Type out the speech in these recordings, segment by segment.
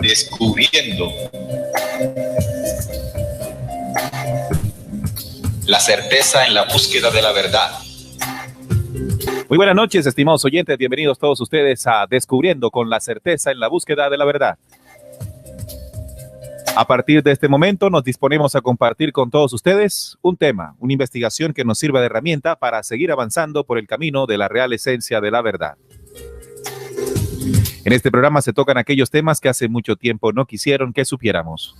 Descubriendo la certeza en la búsqueda de la verdad. Muy buenas noches, estimados oyentes. Bienvenidos todos ustedes a Descubriendo con la certeza en la búsqueda de la verdad. A partir de este momento nos disponemos a compartir con todos ustedes un tema, una investigación que nos sirva de herramienta para seguir avanzando por el camino de la real esencia de la verdad. En este programa se tocan aquellos temas que hace mucho tiempo no quisieron que supiéramos.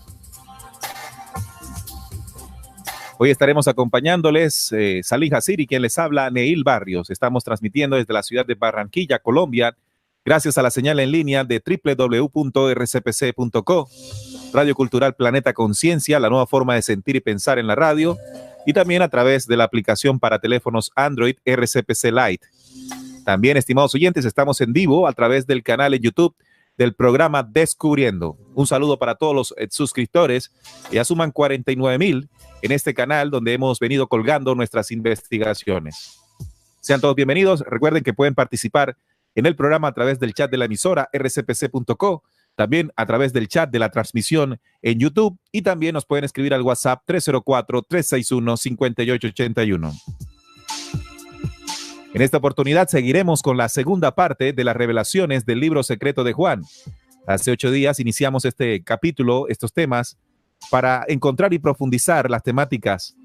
Hoy estaremos acompañándoles Salim Hasiri, quien les habla, Neil Barrios. Estamos transmitiendo desde la ciudad de Barranquilla, Colombia, gracias a la señal en línea de www.rcpc.co, Radio Cultural Planeta Conciencia, la nueva forma de sentir y pensar en la radio, y también a través de la aplicación para teléfonos Android RCPC Lite. También, estimados oyentes, estamos en vivo a través del canal en YouTube del programa Descubriendo. Un saludo para todos los suscriptores. Ya suman 49,000 en este canal donde hemos venido colgando nuestras investigaciones. Sean todos bienvenidos. Recuerden que pueden participar en el programa a través del chat de la emisora rcpc.co, también a través del chat de la transmisión en YouTube, y también nos pueden escribir al WhatsApp 304-361-5881. En esta oportunidad seguiremos con la segunda parte de las revelaciones del libro secreto de Juan. Hace 8 días iniciamos este capítulo, estos temas, para encontrar y profundizar las temáticas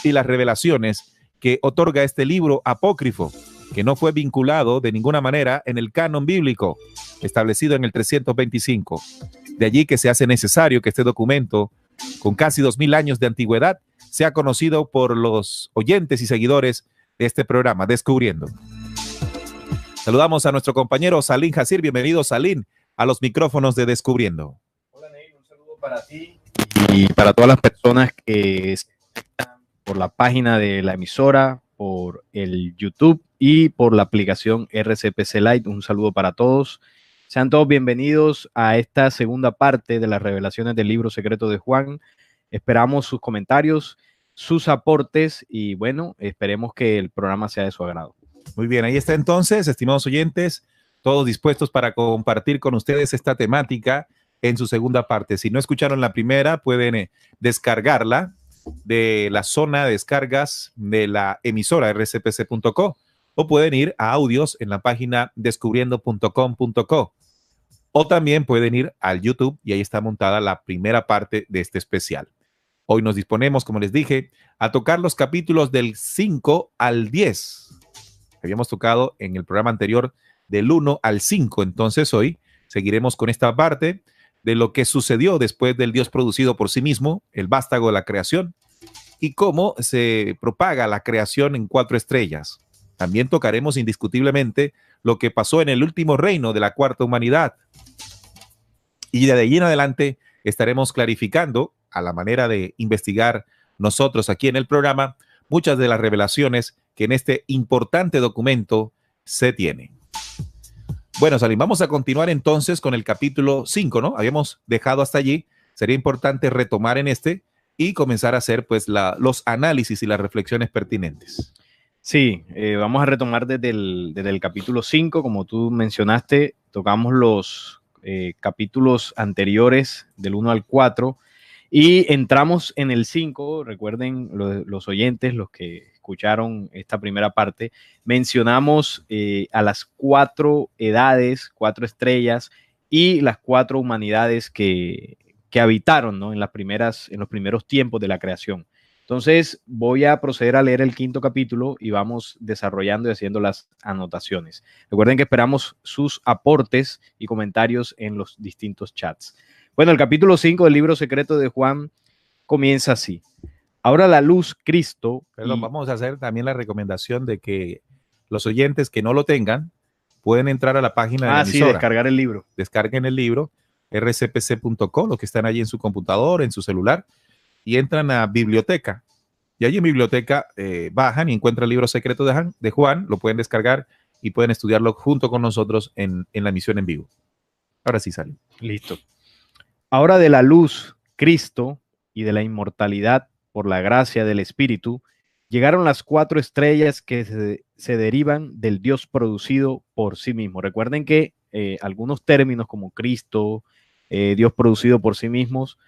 y las revelaciones que otorga este libro apócrifo, que no fue vinculado de ninguna manera en el canon bíblico establecido en el 325. De allí que se hace necesario que este documento, con casi 2000 años de antigüedad, sea conocido por los oyentes y seguidores de este programa, Descubriendo. Saludamos a nuestro compañero Salim Hasiri. Bienvenido, Salim, a los micrófonos de Descubriendo. Hola, Neil, un saludo para ti y para todas las personas que se conectan por la página de la emisora, por el YouTube y por la aplicación RCPC Lite. Un saludo para todos. Sean todos bienvenidos a esta segunda parte de las revelaciones del libro secreto de Juan. Esperamos sus comentarios, sus aportes y bueno, esperemos que el programa sea de su agrado. Muy bien, ahí está entonces, estimados oyentes, todos dispuestos para compartir con ustedes esta temática en su segunda parte. Si no escucharon la primera, pueden descargarla de la zona de descargas de la emisora rcpc.co, o pueden ir a audios en la página descubriendo.com.co, o también pueden ir al YouTube y ahí está montada la primera parte de este especial. Hoy nos disponemos, como les dije, a tocar los capítulos del 5 al 10. Habíamos tocado en el programa anterior del 1 al 5. Entonces hoy seguiremos con esta parte de lo que sucedió después del Dios producido por sí mismo, el vástago de la creación, y cómo se propaga la creación en 4 estrellas. También tocaremos indiscutiblemente lo que pasó en el último reino de la cuarta humanidad. Y de allí en adelante estaremos clarificando, a la manera de investigar nosotros aquí en el programa, muchas de las revelaciones que en este importante documento se tienen. Bueno, Salim, vamos a continuar entonces con el capítulo 5, ¿no? Habíamos dejado hasta allí. Sería importante retomar en este y comenzar a hacer pues los análisis y las reflexiones pertinentes. Sí, vamos a retomar desde el capítulo 5, como tú mencionaste, tocamos los capítulos anteriores del 1 al 4 y entramos en el 5. Recuerden los oyentes, los que escucharon esta primera parte, mencionamos a las 4 edades, 4 estrellas y las 4 humanidades que habitaron, ¿no? en los primeros tiempos de la creación. Entonces voy a proceder a leer el 5º capítulo y vamos desarrollando y haciendo las anotaciones. Recuerden que esperamos sus aportes y comentarios en los distintos chats. Bueno, el capítulo 5 del libro secreto de Juan comienza así. Ahora la luz, Cristo. Perdón, vamos a hacer también la recomendación de que los oyentes que no lo tengan pueden entrar a la página de la emisora. Sí, descargar el libro. Descarguen el libro, rcpc.co, los que están allí en su computador, en su celular, y entran a biblioteca. Y allí en biblioteca bajan y encuentran el libro secreto de Juan, lo pueden descargar y pueden estudiarlo junto con nosotros en la emisión en vivo. Ahora sí sale. Listo. Ahora de la luz, Cristo, y de la inmortalidad por la gracia del Espíritu, llegaron las 4 estrellas que se derivan del Dios producido por sí mismo. Recuerden que algunos términos como Cristo, Dios producido por sí mismos,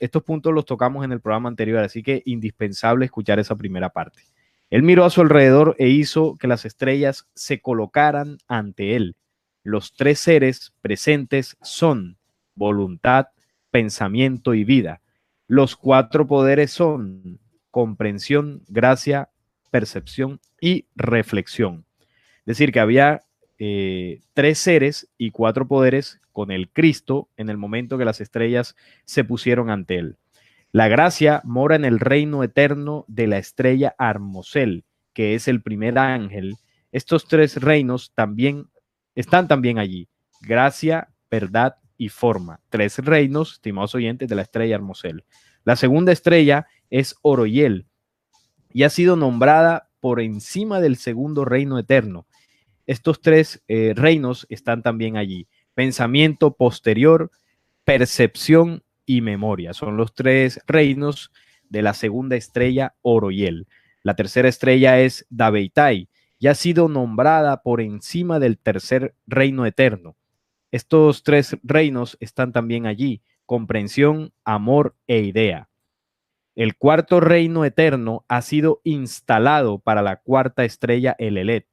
estos puntos los tocamos en el programa anterior, así que indispensable escuchar esa primera parte. Él miró a su alrededor e hizo que las estrellas se colocaran ante él. Los 3 seres presentes son voluntad, pensamiento y vida. Los 4 poderes son comprensión, gracia, percepción y reflexión. Es decir, que había 3 seres y 4 poderes con el Cristo en el momento que las estrellas se pusieron ante él. La gracia mora en el reino eterno de la estrella Armosel, que es el primer ángel. Estos 3 reinos están también allí. Gracia, verdad y forma. 3 reinos, estimados oyentes, de la estrella Armosel. La segunda estrella es Oroyel y ha sido nombrada por encima del segundo reino eterno. Estos 3 reinos están también allí. Pensamiento posterior, percepción y memoria. Son los 3 reinos de la segunda estrella Oroyel. La tercera estrella es Dabeitai y ha sido nombrada por encima del tercer reino eterno. Estos 3 reinos están también allí: comprensión, amor e idea. El cuarto reino eterno ha sido instalado para la cuarta estrella Elelet.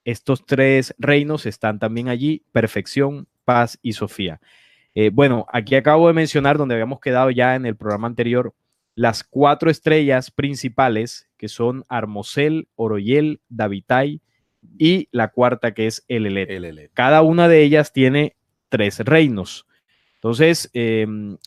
Estos 3 reinos están también allí: perfección, paz y Sofía. Bueno, aquí acabo de mencionar, donde habíamos quedado ya en el programa anterior, las 4 estrellas principales, que son Armosel, Oroyel, Dabeitai y la cuarta, que es Elelet. Cada una de ellas tiene 3 reinos. Entonces,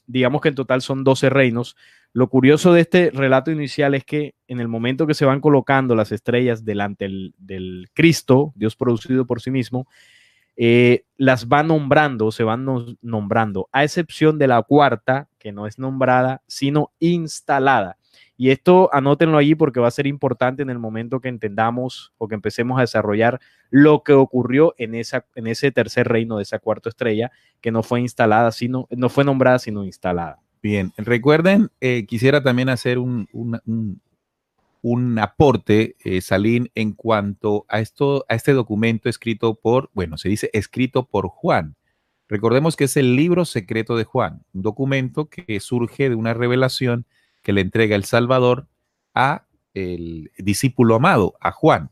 digamos que en total son 12 reinos. Lo curioso de este relato inicial es que en el momento que se van colocando las estrellas delante del Cristo, Dios producido por sí mismo, las va nombrando, se van nombrando, a excepción de la cuarta, que no es nombrada, sino instalada. Y esto anótenlo allí porque va a ser importante en el momento que entendamos o que empecemos a desarrollar lo que ocurrió en ese tercer reino de esa cuarta estrella, que no fue instalada, no fue nombrada, sino instalada. Bien, recuerden, quisiera también hacer un aporte, Salim, en cuanto a este documento escrito se dice escrito por Juan. Recordemos que es el libro secreto de Juan, un documento que surge de una revelación que le entrega el Salvador a el discípulo amado, a Juan.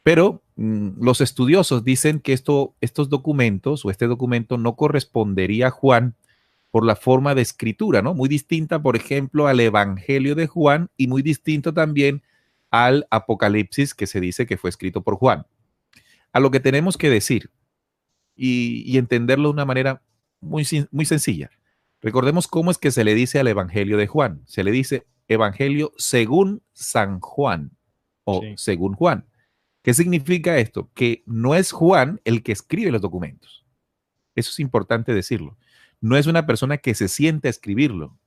Pero los estudiosos dicen que estos documentos o este documento no correspondería a Juan por la forma de escritura, ¿no? Muy distinta, por ejemplo, al Evangelio de Juan y muy distinto también al Apocalipsis, que se dice que fue escrito por Juan. A lo que tenemos que decir y entenderlo de una manera muy sencilla. Recordemos cómo es que se le dice al Evangelio de Juan. Se le dice Evangelio según San Juan o según Juan. ¿Qué significa esto? Que no es Juan el que escribe los documentos. Eso es importante decirlo. No es una persona que se siente a escribirlo.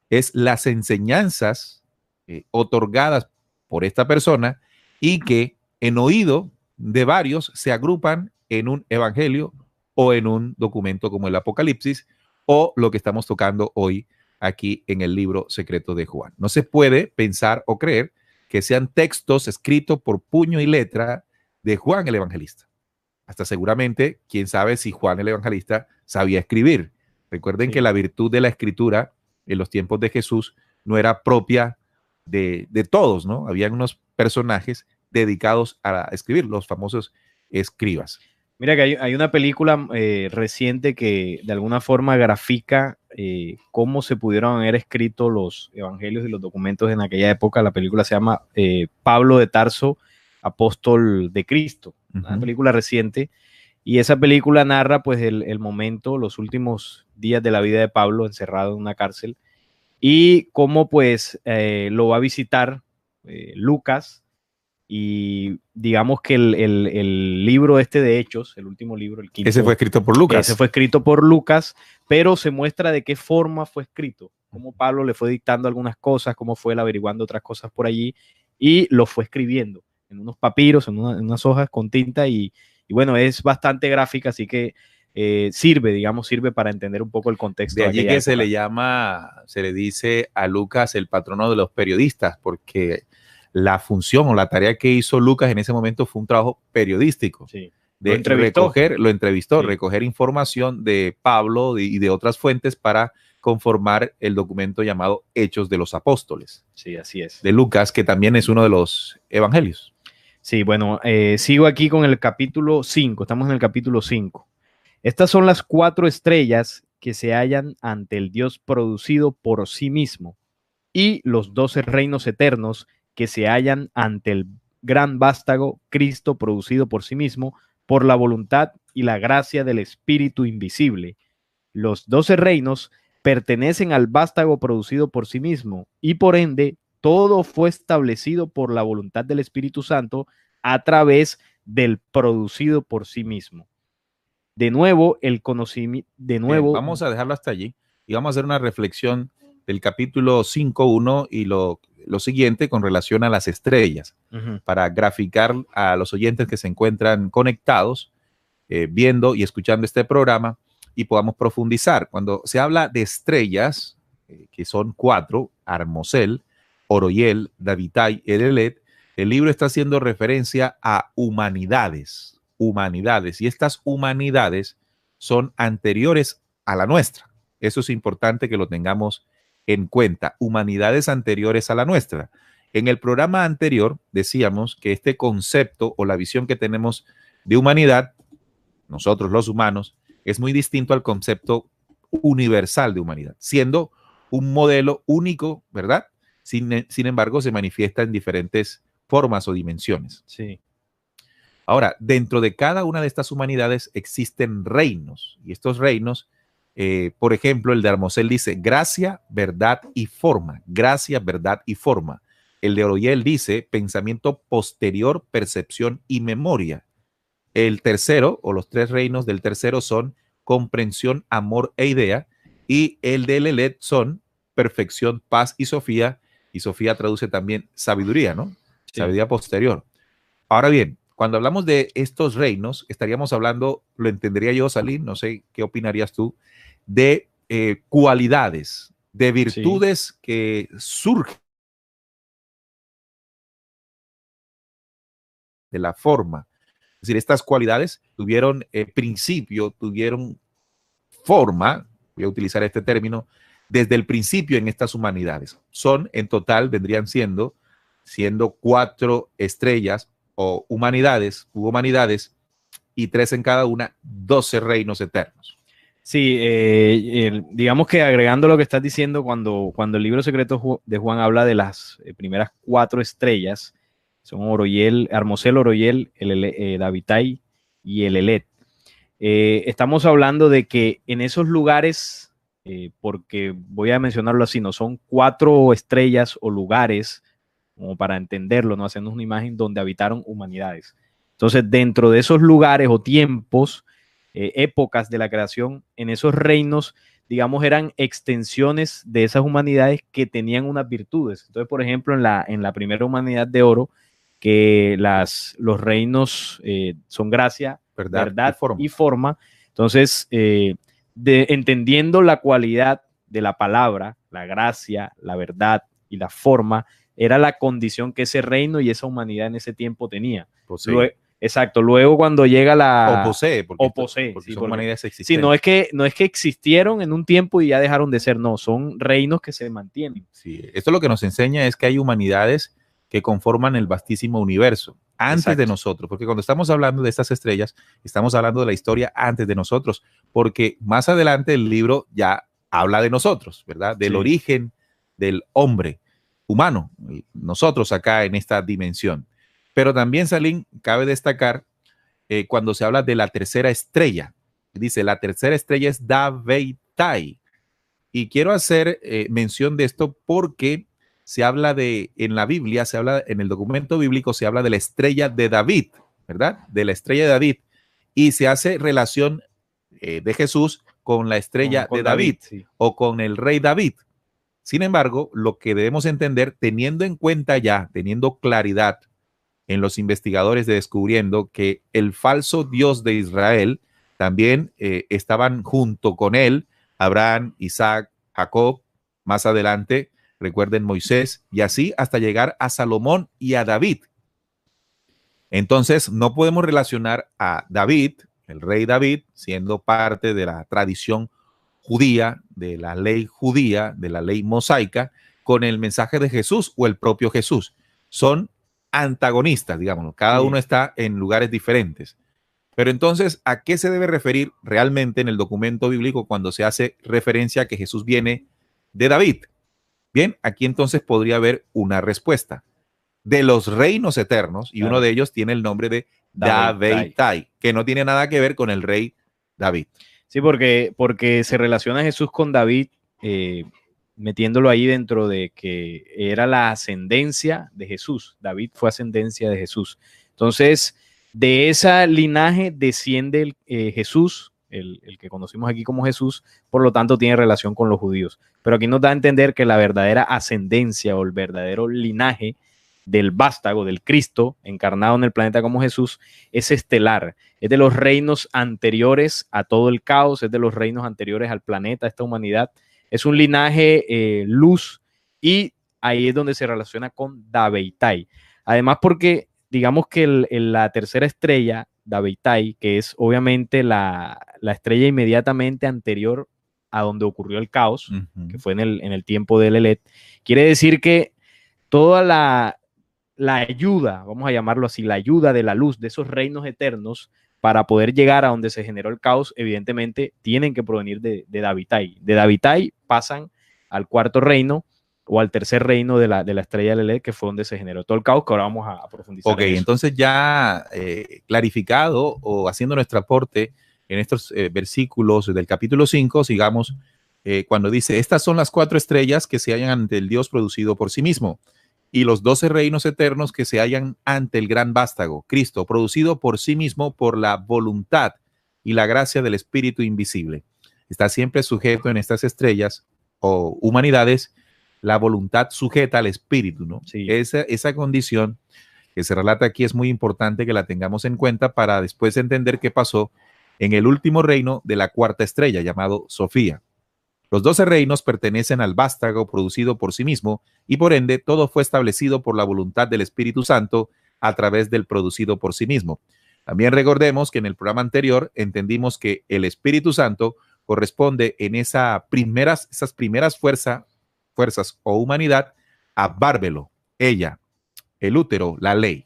Es las enseñanzas otorgadas por esta persona y que en oído de varios se agrupan en un evangelio o en un documento como el Apocalipsis o lo que estamos tocando hoy aquí en el libro secreto de Juan. No se puede pensar o creer que sean textos escritos por puño y letra de Juan el Evangelista. Hasta seguramente, quién sabe si Juan el Evangelista sabía escribir. Recuerden que la virtud de la escritura en los tiempos de Jesús no era propia de todos, ¿no? Habían unos personajes dedicados a escribir, los famosos escribas. Mira que hay una película reciente que de alguna forma grafica cómo se pudieron haber escrito los evangelios y los documentos en aquella época. La película se llama Pablo de Tarso, apóstol de Cristo. Una película reciente. Y esa película narra pues el momento, los últimos días de la vida de Pablo encerrado en una cárcel y cómo pues lo va a visitar Lucas, y digamos que el libro de Hechos, el último libro, el quinto. Ese fue escrito por Lucas. Ese fue escrito por Lucas, pero se muestra de qué forma fue escrito. cómo Pablo le fue dictando algunas cosas, cómo fue él averiguando otras cosas por allí y lo fue escribiendo en unos papiros, en unas hojas con tinta y bueno, es bastante gráfica, así que sirve para entender un poco el contexto. De allí que época. se le dice a Lucas el patrono de los periodistas, porque la función o la tarea que hizo Lucas en ese momento fue un trabajo periodístico. Sí. Lo entrevistó, recoger información de Pablo y de otras fuentes para conformar el documento llamado Hechos de los Apóstoles. Sí, así es. De Lucas, que también es uno de los evangelios. Sí, bueno, sigo aquí con el capítulo 5, estamos en el capítulo 5. Estas son las 4 estrellas que se hallan ante el Dios producido por sí mismo y los 12 reinos eternos que se hallan ante el gran vástago Cristo producido por sí mismo por la voluntad y la gracia del Espíritu invisible. Los 12 reinos pertenecen al vástago producido por sí mismo y por ende todo fue establecido por la voluntad del Espíritu Santo a través del producido por sí mismo. De nuevo, el conocimiento, Bien, vamos a dejarlo hasta allí y vamos a hacer una reflexión del capítulo 5.1 y lo siguiente con relación a las estrellas, para graficar a los oyentes que se encuentran conectados, viendo y escuchando este programa y podamos profundizar. Cuando se habla de estrellas, que son 4, Armosel, Oroyel, Davitai, Elelet, el libro está haciendo referencia a humanidades, y estas humanidades son anteriores a la nuestra. Eso es importante que lo tengamos en cuenta, humanidades anteriores a la nuestra. En el programa anterior decíamos que este concepto o la visión que tenemos de humanidad, nosotros los humanos, es muy distinto al concepto universal de humanidad, siendo un modelo único, ¿verdad? Sin embargo, se manifiesta en diferentes formas o dimensiones. Sí. Ahora, dentro de cada una de estas humanidades existen reinos, y estos reinos, por ejemplo, el de Armosel dice gracia, verdad y forma. Gracia, verdad y forma. El de Oroyel dice pensamiento posterior, percepción y memoria. El tercero, o los 3 reinos del tercero, son comprensión, amor e idea. Y el de Elelet son perfección, paz y Sofía. Y Sofía traduce también sabiduría, ¿no? Sí. Sabiduría posterior. Ahora bien, cuando hablamos de estos reinos, estaríamos hablando, lo entendería yo, Salim, no sé qué opinarías tú, de cualidades, de virtudes que surgen de la forma. Es decir, estas cualidades tuvieron principio, tuvieron forma, voy a utilizar este término, desde el principio en estas humanidades. Son, en total, vendrían siendo 4 estrellas o humanidades y 3 en cada una, 12 reinos eternos. Sí, digamos que agregando lo que estás diciendo, cuando el libro secreto de Juan habla de las primeras 4 estrellas, son Oroyel, Armosel, Oroyel, Davitai y Elelet. Estamos hablando de que en esos lugares, porque voy a mencionarlo así, no son 4 estrellas o lugares, como para entenderlo, no haciendo una imagen donde habitaron humanidades. Entonces, dentro de esos lugares o tiempos, épocas de la creación, en esos reinos, digamos, eran extensiones de esas humanidades que tenían unas virtudes. Entonces, por ejemplo, en la primera humanidad de oro, que los reinos son gracia, verdad y forma. Entonces, entendiendo la cualidad de la palabra, la gracia, la verdad y la forma, era la condición que ese reino y esa humanidad en ese tiempo tenía. Exacto. Luego cuando llega la... O posee. Porque son humanidades existentes. Sí, no es que existieron en un tiempo y ya dejaron de ser, no, son reinos que se mantienen. Sí, esto lo que nos enseña es que hay humanidades que conforman el vastísimo universo antes de nosotros, porque cuando estamos hablando de estas estrellas, estamos hablando de la historia antes de nosotros, porque más adelante el libro ya habla de nosotros, ¿verdad? Del origen del hombre humano, nosotros acá en esta dimensión. Pero también, Salim, cabe destacar cuando se habla de la tercera estrella. Dice, la tercera estrella es Davitai. Y quiero hacer mención de esto porque se habla en la Biblia, en el documento bíblico, se habla de la estrella de David, ¿verdad? De la estrella de David. Y se hace relación de Jesús con la estrella de David, o con el rey David. Sin embargo, lo que debemos entender, teniendo en cuenta ya, teniendo claridad en los investigadores descubriendo que el falso Dios de Israel también estaban junto con él, Abraham, Isaac, Jacob, más adelante, recuerden Moisés, y así hasta llegar a Salomón y a David. Entonces, no podemos relacionar a David, el rey David, siendo parte de la tradición judía, de la ley mosaica, con el mensaje de Jesús o el propio Jesús. Son antagonistas, digamos, cada uno está en lugares diferentes. Pero entonces, ¿a qué se debe referir realmente en el documento bíblico cuando se hace referencia a que Jesús viene de David? Bien, aquí entonces podría haber una respuesta. De los reinos eternos, y uno de ellos tiene el nombre de Davitai, que no tiene nada que ver con el rey David. Sí, porque se relaciona a Jesús con David, metiéndolo ahí dentro de que era la ascendencia de Jesús. David fue ascendencia de Jesús. Entonces, de ese linaje desciende Jesús, el que conocimos aquí como Jesús, por lo tanto tiene relación con los judíos. Pero aquí nos da a entender que la verdadera ascendencia o el verdadero linaje del vástago, del Cristo encarnado en el planeta como Jesús, es estelar, es de los reinos anteriores a todo el caos, es de los reinos anteriores al planeta, a esta humanidad, es un linaje luz, y ahí es donde se relaciona con Davitai. Además porque digamos que la tercera estrella, Davitai, que es obviamente la estrella inmediatamente anterior a donde ocurrió el caos, que fue en el tiempo de Lelet, quiere decir que toda la ayuda, vamos a llamarlo así, la ayuda de la luz de esos reinos eternos para poder llegar a donde se generó el caos, evidentemente tienen que provenir de Davitai. De Davitai pasan al cuarto reino o al tercer reino de la estrella de Lelé, que fue donde se generó todo el caos, que ahora vamos a profundizar. Ok, entonces ya clarificado o haciendo nuestro aporte en estos versículos del capítulo 5, sigamos cuando dice, estas son las 4 estrellas que se hallan ante el Dios producido por sí mismo, y los 12 reinos eternos que se hallan ante el gran vástago, Cristo, producido por sí mismo por la voluntad y la gracia del Espíritu invisible. Está siempre sujeto en estas estrellas o humanidades la voluntad sujeta al Espíritu, ¿no? Sí. Esa condición que se relata aquí es muy importante que la tengamos en cuenta para después entender qué pasó en el último reino de la cuarta estrella, llamado Sofía. Los 12 reinos pertenecen al vástago producido por sí mismo y por ende todo fue establecido por la voluntad del Espíritu Santo a través del producido por sí mismo. También recordemos que en el programa anterior entendimos que el Espíritu Santo corresponde en esas primeras fuerzas o humanidad a Bárbelo, ella, el útero, la ley.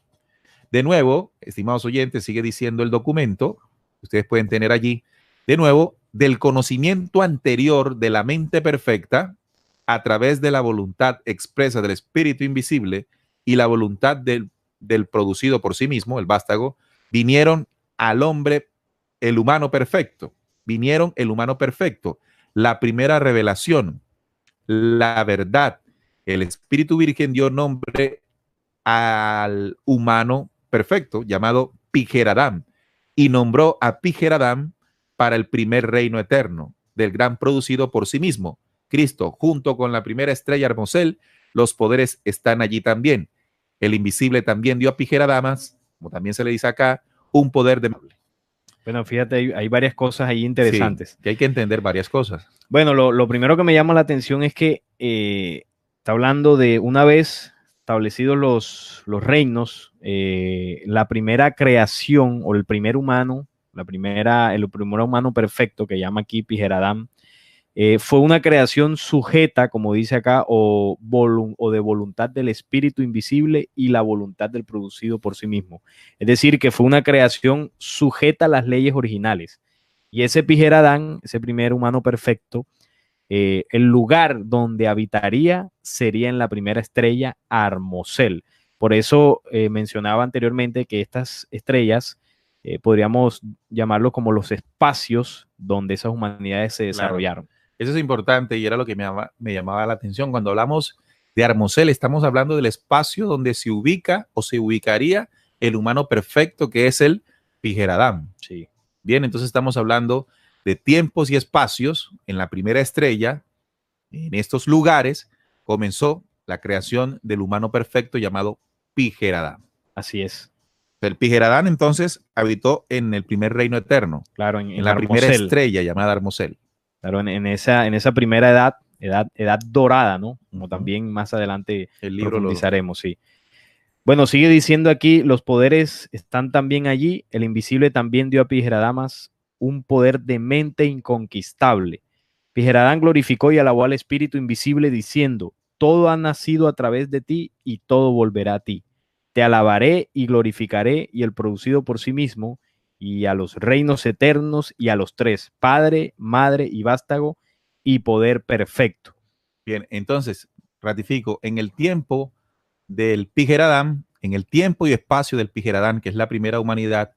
De nuevo, estimados oyentes, sigue diciendo el documento, ustedes pueden tener allí, de nuevo, del conocimiento anterior de la mente perfecta a través de la voluntad expresa del Espíritu invisible y la voluntad del producido por sí mismo, el vástago, vinieron al hombre, el humano perfecto. Vinieron el humano perfecto. La primera revelación, la verdad. El Espíritu Virgen dio nombre al humano perfecto llamado Pijeradam y nombró a Pijeradam para el primer reino eterno del gran producido por sí mismo, Cristo, junto con la primera estrella Hermosel. Los poderes están allí también. El invisible también dio a Pijeradamas, como también se le dice acá, un poder de... Bueno, fíjate, hay varias cosas ahí interesantes. Sí, que hay que entender varias cosas. Bueno, lo primero que me llama la atención es que está hablando de una vez establecidos los reinos, la primera creación o el primer humano, el primer humano perfecto que llama aquí Pijeradam, fue una creación sujeta, como dice acá, o de voluntad del Espíritu invisible y la voluntad del producido por sí mismo. Es decir, que fue una creación sujeta a las leyes originales. Y ese Pijeradam, ese primer humano perfecto, el lugar donde habitaría sería en la primera estrella Hermosel. Por eso mencionaba anteriormente que estas estrellas podríamos llamarlo como los espacios donde esas humanidades se desarrollaron. Claro. Eso es importante y era lo que me llamaba la atención. Cuando hablamos de Hermosel, estamos hablando del espacio donde se ubica o se ubicaría el humano perfecto, que es el Pijeradam. Sí. Bien, entonces estamos hablando de tiempos y espacios en la primera estrella, en estos lugares, comenzó la creación del humano perfecto llamado Pijeradán. Así es. El Pijeradán entonces habitó en el primer reino eterno, Claro, en la primera estrella llamada Armosel. Claro, en esa primera edad dorada, ¿no? Como también más adelante El libro profundizaremos, sí. Bueno, sigue diciendo aquí, los poderes están también allí. El invisible también dio a Pijeradamas un poder de mente inconquistable. Pijeradán glorificó y alabó al Espíritu invisible diciendo, todo ha nacido a través de ti y todo volverá a ti. Te alabaré y glorificaré y el producido por sí mismo y a los reinos eternos y a los tres, Padre, Madre y Vástago y poder perfecto. Bien, entonces, ratifico, en el tiempo del Pijeradán, en el tiempo y espacio del Pijeradán, que es la primera humanidad,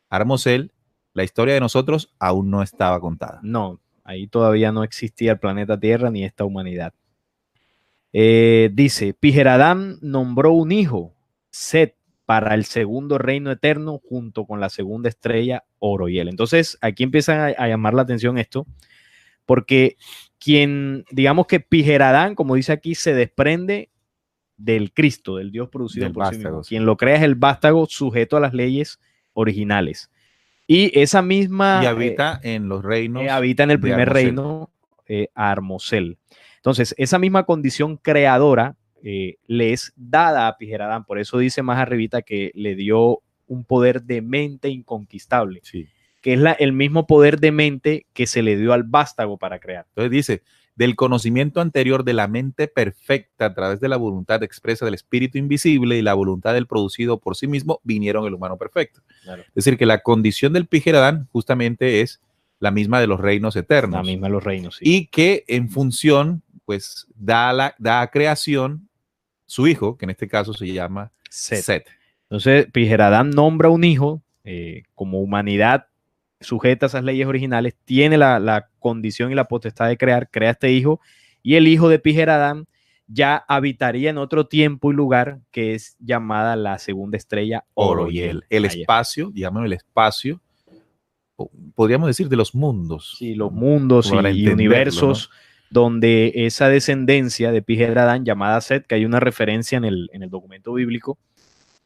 Armosel, la historia de nosotros aún no estaba contada. No, ahí todavía no existía el planeta Tierra ni esta humanidad. Dice, Pijeradán nombró un hijo, Set, para el segundo reino eterno junto con la segunda estrella, Oroyel. Entonces, aquí empieza a llamar la atención esto, porque digamos que Pijeradán, como dice aquí, se desprende del Cristo, del Dios producido Del por sí vástago, mismo. sí. Quien lo crea es el vástago sujeto a las leyes originales. Y esa misma... Y habita en los reinos. habita en el primer reino, Armosel. Entonces, esa misma condición creadora le es dada a Pijeradán. Por eso dice más arribita que le dio un poder de mente inconquistable, Sí. que es el mismo poder de mente que se le dio al vástago para crear. Entonces dice, del conocimiento anterior de la mente perfecta a través de la voluntad expresa del espíritu invisible y la voluntad del producido por sí mismo, vinieron el humano perfecto. Claro. Es decir, que la condición del Pijeradán justamente es la misma de los reinos eternos. La misma de los reinos, sí. Y que en función, pues, da a creación su hijo, que en este caso se llama Set. Entonces, Pijeradán nombra un hijo como humanidad sujeta a esas leyes originales, tiene la condición y la potestad de crea este hijo, y el hijo de Pijeradán ya habitaría en otro tiempo y lugar que es llamada la segunda estrella, Oroyel. El espacio, digamos el espacio, podríamos decir de los mundos. Sí, los mundos y universos, ¿no? Donde esa descendencia de Pijeradán llamada Set, que hay una referencia en el documento bíblico,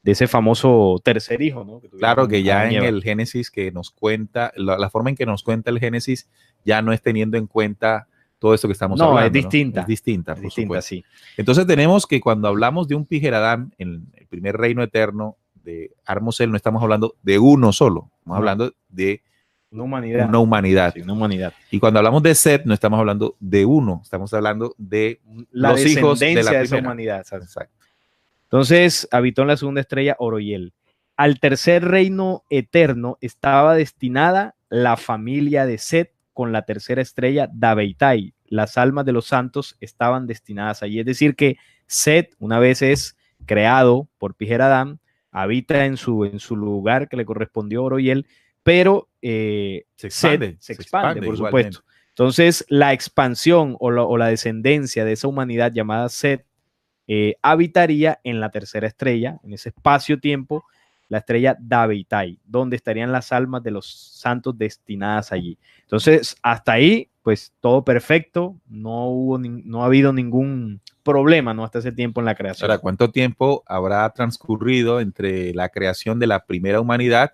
de ese famoso tercer hijo, ¿no? Claro que ya en el Génesis que nos cuenta, la forma en que nos cuenta el Génesis ya no es teniendo en cuenta todo esto que estamos hablando. No, es distinta. Es distinta, es distinta, sí. Entonces tenemos que cuando hablamos de un Pijeradán en el primer reino eterno de Armosel, no estamos hablando de uno solo, estamos hablando de una humanidad. Una humanidad. Sí, una humanidad. Y cuando hablamos de Set, no estamos hablando de uno, estamos hablando de los hijos de la esa humanidad. Exacto. Entonces, habitó en la segunda estrella Oroyel. Al tercer reino eterno estaba destinada la familia de Set con la tercera estrella Dabeitai. Las almas de los santos estaban destinadas allí. Es decir, que Set, una vez es creado por Pijeradán, habita en su lugar que le correspondió a Oroyel, pero se expande, por supuesto. Entonces, la expansión o la descendencia de esa humanidad llamada Set habitaría en la tercera estrella, en ese espacio-tiempo, la estrella Dabeitai, donde estarían las almas de los santos destinadas allí. Entonces, hasta ahí, pues todo perfecto, no ha habido ningún problema, ¿no? Hasta ese tiempo en la creación. Ahora, ¿cuánto tiempo habrá transcurrido entre la creación de la primera humanidad,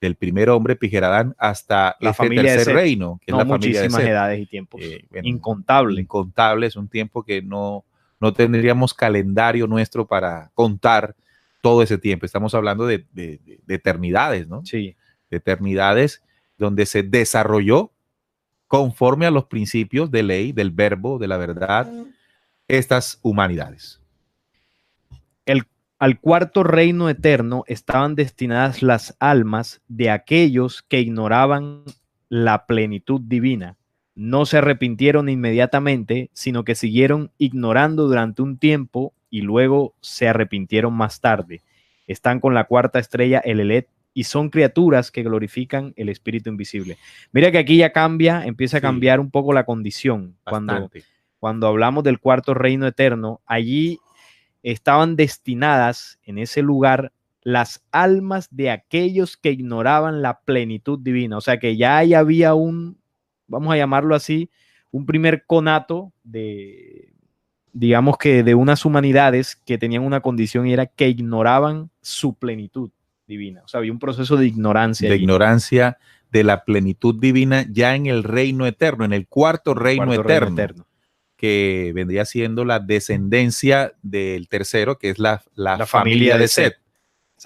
del primer hombre Pijeradán, hasta la este tercer reino, que es la familia de Set? Muchísimas edades y tiempos, incontables. Incontables, un tiempo que no tendríamos calendario nuestro para contar todo ese tiempo. Estamos hablando de eternidades, ¿no? Sí. De eternidades donde se desarrolló conforme a los principios de ley, del verbo, de la verdad, estas humanidades. Al cuarto reino eterno estaban destinadas las almas de aquellos que ignoraban la plenitud divina. No se arrepintieron inmediatamente, sino que siguieron ignorando durante un tiempo y luego se arrepintieron más tarde. Están con la cuarta estrella, el Elet, y son criaturas que glorifican el espíritu invisible. Mira que aquí ya empieza a cambiar un poco la condición. Cuando hablamos del cuarto reino eterno, allí estaban destinadas en ese lugar las almas de aquellos que ignoraban la plenitud divina. O sea que ya ahí había vamos a llamarlo así, un primer conato de digamos que de unas humanidades que tenían una condición y era que ignoraban su plenitud divina. O sea, había un proceso de ignorancia. De ignorancia de la plenitud divina ya en el reino eterno, en el cuarto reino eterno, que vendría siendo la descendencia del tercero, que es la familia de Set.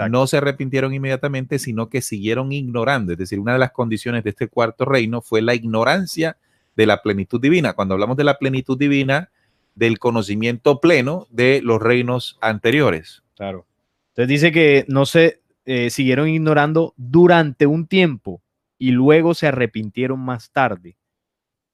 No se arrepintieron inmediatamente, sino que siguieron ignorando. Es decir, una de las condiciones de este cuarto reino fue la ignorancia de la plenitud divina. Cuando hablamos de la plenitud divina, del conocimiento pleno de los reinos anteriores. Claro. Entonces dice que no se siguieron ignorando durante un tiempo y luego se arrepintieron más tarde.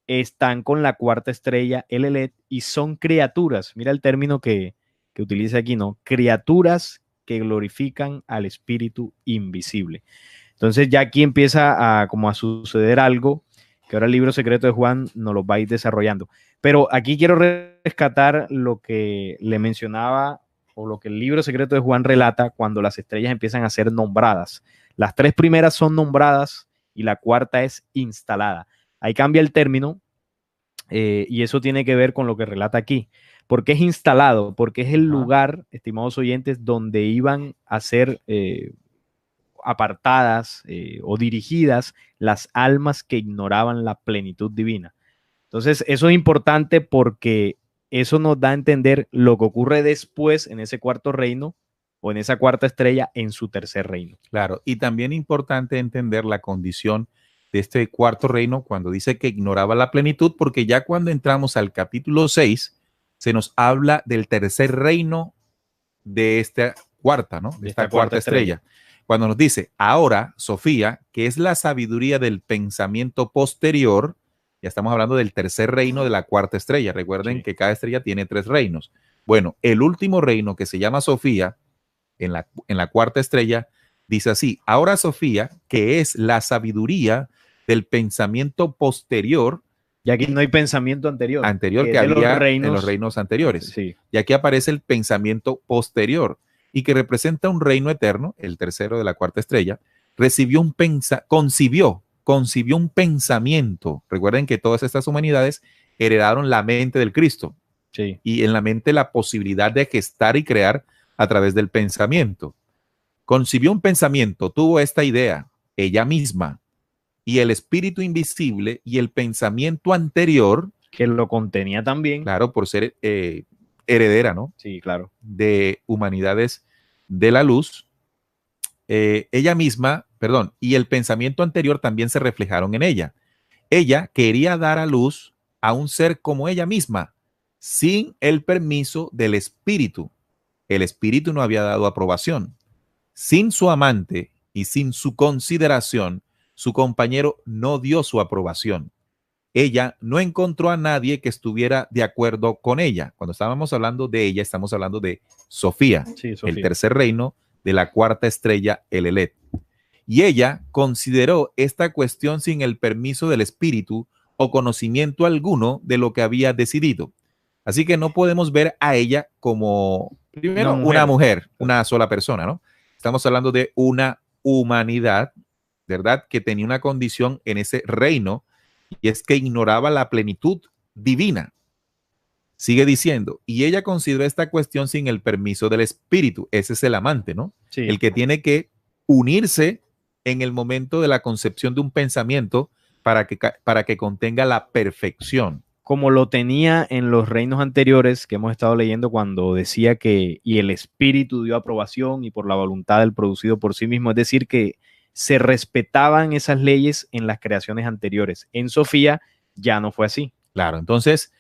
Están con la cuarta estrella, el Elet, y son criaturas. Mira el término que utiliza aquí, ¿no? Criaturas que glorifican al espíritu invisible. Entonces ya aquí empieza como a suceder algo que ahora el libro secreto de Juan nos lo va a ir desarrollando. Pero aquí quiero rescatar lo que le mencionaba o lo que el libro secreto de Juan relata cuando las estrellas empiezan a ser nombradas. Las 3 primeras son nombradas y la cuarta es instalada. Ahí cambia el término y eso tiene que ver con lo que relata aquí. ¿Por qué es instalado? Porque es el lugar, estimados oyentes, donde iban a ser apartadas o dirigidas las almas que ignoraban la plenitud divina. Entonces, eso es importante porque eso nos da a entender lo que ocurre después en ese cuarto reino o en esa cuarta estrella en su tercer reino. Claro, y también importante entender la condición de este cuarto reino cuando dice que ignoraba la plenitud, porque ya cuando entramos al capítulo 6, se nos habla del tercer reino de esta cuarta, ¿no? De esta cuarta estrella. Cuando nos dice, ahora, Sofía, que es la sabiduría del pensamiento posterior, ya estamos hablando del tercer reino de la cuarta estrella. Recuerden que cada estrella tiene 3 reinos. Bueno, el último reino, que se llama Sofía, en la cuarta estrella, dice así, ahora Sofía, que es la sabiduría del pensamiento posterior. Y aquí no hay pensamiento anterior. Anterior que había en los reinos anteriores. Sí. Y aquí aparece el pensamiento posterior y que representa un reino eterno, el tercero de la cuarta estrella, concibió un pensamiento. Recuerden que todas estas humanidades heredaron la mente del Cristo. Sí. Y en la mente la posibilidad de gestar y crear a través del pensamiento. Concibió un pensamiento, tuvo esta idea, ella misma, y el espíritu invisible y el pensamiento anterior, que lo contenía también. Claro, por ser heredera, ¿no? Sí, claro. De humanidades de la luz. Ella misma, perdón, y el pensamiento anterior también se reflejaron en ella. Ella quería dar a luz a un ser como ella misma, sin el permiso del espíritu. El espíritu no había dado aprobación. Sin su amante y sin su consideración, su compañero no dio su aprobación. Ella no encontró a nadie que estuviera de acuerdo con ella. Cuando estábamos hablando de ella, estamos hablando de Sofía, sí, Sofía, el tercer reino de la cuarta estrella, el Elet. Y ella consideró esta cuestión sin el permiso del espíritu o conocimiento alguno de lo que había decidido. Así que no podemos ver a ella como, primero, una mujer, una sola persona, ¿no? Estamos hablando de una humanidad, ¿verdad? Que tenía una condición en ese reino, y es que ignoraba la plenitud divina. Sigue diciendo, y ella consideró esta cuestión sin el permiso del espíritu. Ese es el amante, ¿no? Sí. El que tiene que unirse en el momento de la concepción de un pensamiento para que contenga la perfección. Como lo tenía en los reinos anteriores que hemos estado leyendo cuando decía que y el espíritu dio aprobación y por la voluntad del producido por sí mismo. Es decir, que se respetaban esas leyes en las creaciones anteriores. En Sofía ya no fue así. Claro, entonces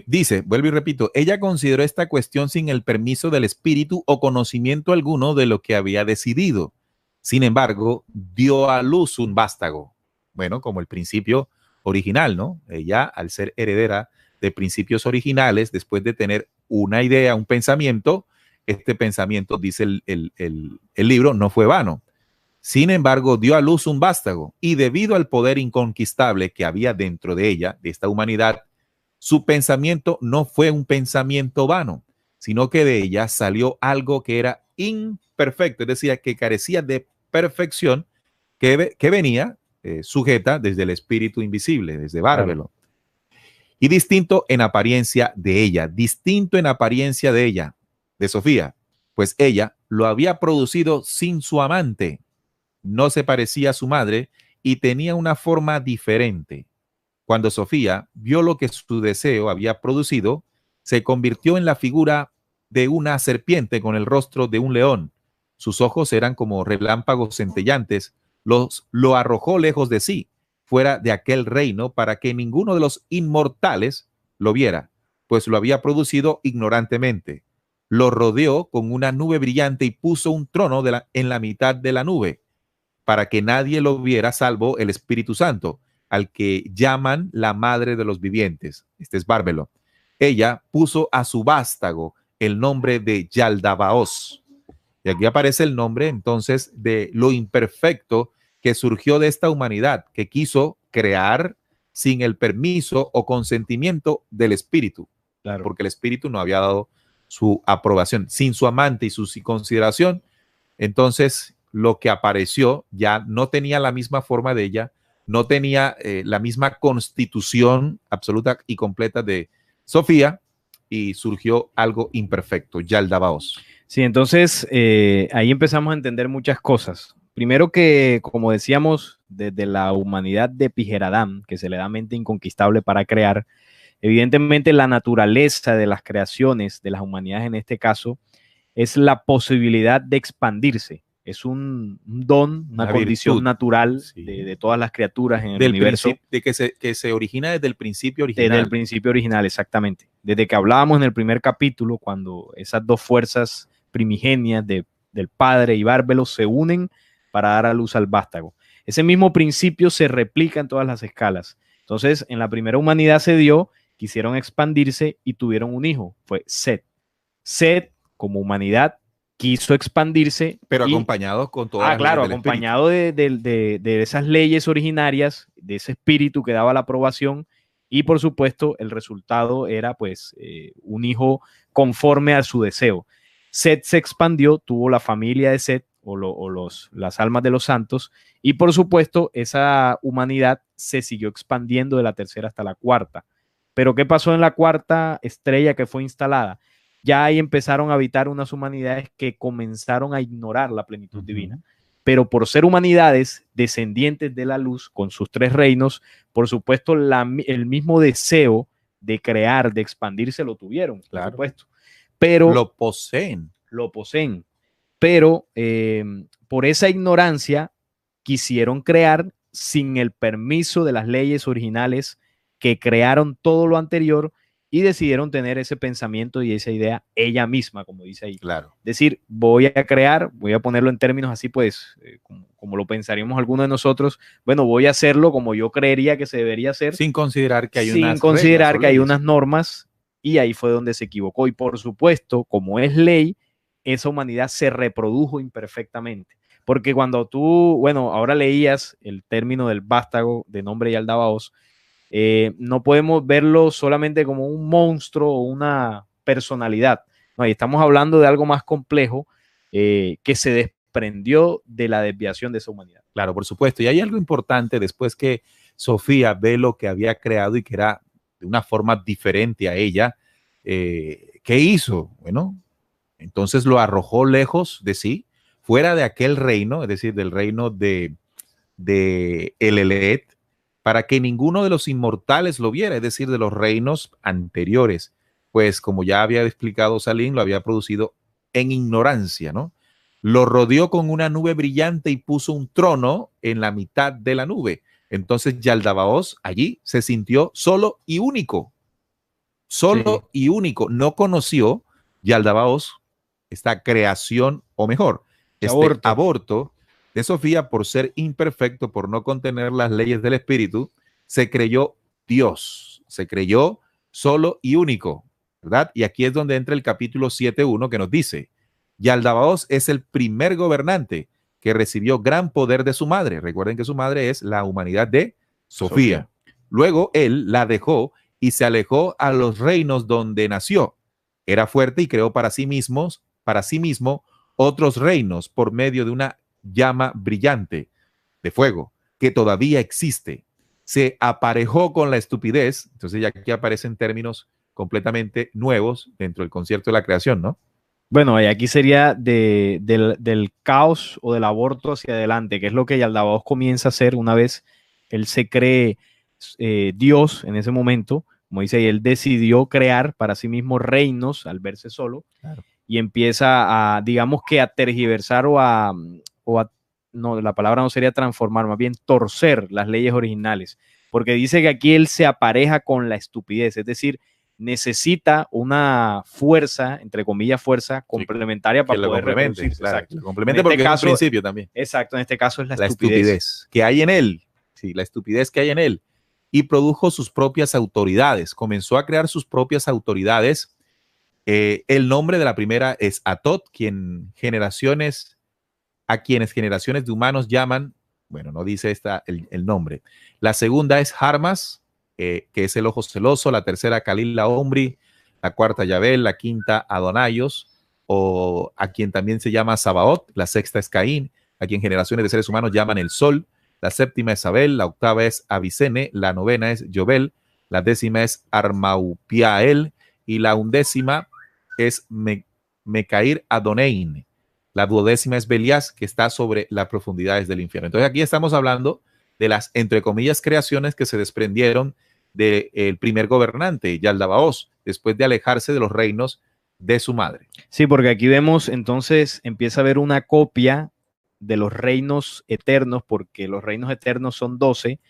dice, vuelvo y repito, ella consideró esta cuestión sin el permiso del espíritu o conocimiento alguno de lo que había decidido. Sin embargo, dio a luz un vástago. Bueno, como el principio original, ¿no? Ella, al ser heredera de principios originales, después de tener una idea, un pensamiento, este pensamiento, dice el libro, no fue vano. Sin embargo, dio a luz un vástago y debido al poder inconquistable que había dentro de ella, de esta humanidad, su pensamiento no fue un pensamiento vano, sino que de ella salió algo que era imperfecto, es decir, que carecía de perfección, que venía sujeta desde el espíritu invisible, desde Bárbelo. Claro. y distinto en apariencia de ella, de Sofía, pues ella lo había producido sin su amante, no se parecía a su madre y tenía una forma diferente. Cuando Sofía vio lo que su deseo había producido, se convirtió en la figura de una serpiente con el rostro de un león. Sus ojos eran como relámpagos centellantes. Lo arrojó lejos de sí, fuera de aquel reino, para que ninguno de los inmortales lo viera, pues lo había producido ignorantemente. Lo rodeó con una nube brillante y puso un trono en la mitad de la nube, para que nadie lo viera salvo el Espíritu Santo, al que llaman la madre de los vivientes. Este es Bárbelo. Ella puso a su vástago el nombre de Yaldabaoth. Y aquí aparece el nombre entonces de lo imperfecto que surgió de esta humanidad que quiso crear sin el permiso o consentimiento del Espíritu. Claro. Porque el Espíritu no había dado su aprobación. Sin su amante y su consideración, entonces lo que apareció ya no tenía la misma forma de ella, no tenía la misma constitución absoluta y completa de Sofía, y surgió algo imperfecto, Yaldabaoth. Sí, entonces ahí empezamos a entender muchas cosas. Primero que, como decíamos, desde la humanidad de Pijeradam, que se le da mente inconquistable para crear, evidentemente la naturaleza de las creaciones, de las humanidades en este caso, es la posibilidad de expandirse. Es un don, una condición virtud natural, sí, de todas las criaturas en el universo. De que se origina desde el principio original. Desde el principio original, exactamente. Desde que hablábamos en el primer capítulo, cuando esas dos fuerzas primigenias del Padre y Bárbelo se unen para dar a luz al vástago. Ese mismo principio se replica en todas las escalas. Entonces, en la primera humanidad se dio, quisieron expandirse y tuvieron un hijo, fue Set. Set, como humanidad, quiso expandirse. Pero acompañado con todas las leyes acompañado de esas leyes originarias, de ese espíritu que daba la aprobación, y por supuesto el resultado era pues un hijo conforme a su deseo. Set se expandió, tuvo la familia de Set, las almas de los santos, y por supuesto esa humanidad se siguió expandiendo de la tercera hasta la cuarta. Pero ¿qué pasó en la cuarta estrella que fue instalada? Ya ahí empezaron a habitar unas humanidades que comenzaron a ignorar la plenitud divina. Pero por ser humanidades descendientes de la luz, con sus tres reinos, por supuesto el mismo deseo de crear, de expandirse, lo tuvieron, claro, por supuesto. Pero lo poseen. Pero por esa ignorancia quisieron crear sin el permiso de las leyes originales que crearon todo lo anterior, y decidieron tener ese pensamiento y esa idea ella misma, como dice ahí. Claro. Decir, voy a crear, voy a ponerlo en términos así, pues, como lo pensaríamos algunos de nosotros, bueno, voy a hacerlo como yo creería que se debería hacer. Sin considerar que hay unas normas, y ahí fue donde se equivocó. Y por supuesto, como es ley, esa humanidad se reprodujo imperfectamente. Porque cuando tú, bueno, ahora leías el término del vástago de nombre Yaldabaoth, no podemos verlo solamente como un monstruo o una personalidad. No, ahí estamos hablando de algo más complejo que se desprendió de la desviación de esa humanidad. Claro, por supuesto. Y hay algo importante después que Sofía ve lo que había creado y que era de una forma diferente a ella. ¿Qué hizo? Bueno, entonces lo arrojó lejos de sí, fuera de aquel reino, es decir, del reino de Elelet, para que ninguno de los inmortales lo viera, es decir, de los reinos anteriores, pues como ya había explicado Salim, lo había producido en ignorancia, ¿no? Lo rodeó con una nube brillante y puso un trono en la mitad de la nube. Entonces Yaldabaoth allí se sintió solo y único. Y único. No conoció Yaldabaoth esta creación, o mejor, este aborto de Sofía, por ser imperfecto, por no contener las leyes del espíritu, se creyó Dios, se creyó solo y único, ¿verdad? Y aquí es donde entra el capítulo 7.1 que nos dice, Yaldabaoth es el primer gobernante que recibió gran poder de su madre. Recuerden que su madre es la humanidad de Sofía. Luego él la dejó y se alejó a los reinos donde nació. Era fuerte y creó para sí mismo otros reinos por medio de una llama brillante de fuego que todavía existe. se aparejó con la estupidez. Entonces ya aquí aparecen términos completamente nuevos dentro del concierto de la creación, ¿no? Bueno, y aquí sería del caos o del aborto hacia adelante, que es lo que Yaldabaoth comienza a hacer una vez él se cree Dios en ese momento. Como dice ahí, él decidió crear para sí mismo reinos al verse solo. Claro. Y empieza a, digamos que a tergiversar no, la palabra no sería transformar, más bien torcer las leyes originales, porque dice que aquí él se apareja con la estupidez, es decir, necesita una fuerza, entre comillas, fuerza complementaria para poder reproducirse. Claro, exacto. lo complemente En porque este es caso, un principio también. Exacto, en este caso es la estupidez que hay en él. Sí, la estupidez que hay en él. Y produjo sus propias autoridades. Comenzó a crear sus propias autoridades. El nombre de la primera es Atot, a quienes generaciones de humanos llaman, bueno, no dice el nombre. La segunda es Harmas, que es el ojo celoso. La tercera, Khalil la Omri. La cuarta, Yabel. La quinta, Adonaios, o a quien también se llama Sabaoth. La sexta es Caín, a quien generaciones de seres humanos llaman el sol. La séptima es Abel. La octava es Avicene. La novena es Yobel. La décima es Armaupiael. Y la undécima es Mecair Adonein. La duodécima es Belias, que está sobre las profundidades del infierno. Entonces aquí estamos hablando de las, entre comillas, creaciones que se desprendieron del primer gobernante, Yaldabaoth, después de alejarse de los reinos de su madre. Sí, porque aquí vemos, entonces empieza a haber una copia de los reinos eternos, porque los reinos eternos son 12,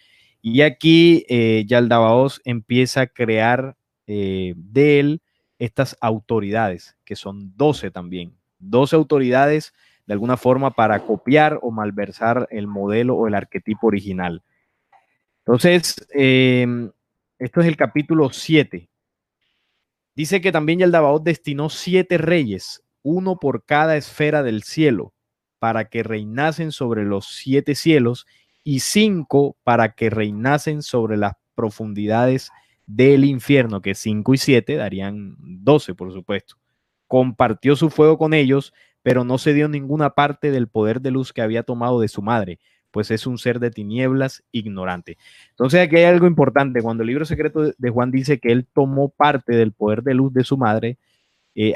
y aquí Yaldabaoth empieza a crear de él estas autoridades, que son 12 también. 12 autoridades de alguna forma para copiar o malversar el modelo o el arquetipo original. Entonces, esto es el capítulo 7. Dice que también Yaldabaoth destinó 7 reyes, uno por cada esfera del cielo, para que reinasen sobre los 7 cielos, y 5 para que reinasen sobre las profundidades del infierno, que 5 y 7 darían 12, por supuesto. Compartió su fuego con ellos, pero no se dio ninguna parte del poder de luz que había tomado de su madre, pues es un ser de tinieblas ignorante. Entonces aquí hay algo importante. Cuando el libro secreto de Juan dice que él tomó parte del poder de luz de su madre,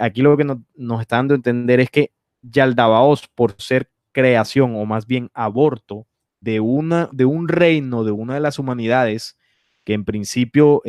aquí lo que nos está dando a entender es que Yaldabaoth, por ser creación o más bien aborto de un reino, de una de las humanidades, que en principio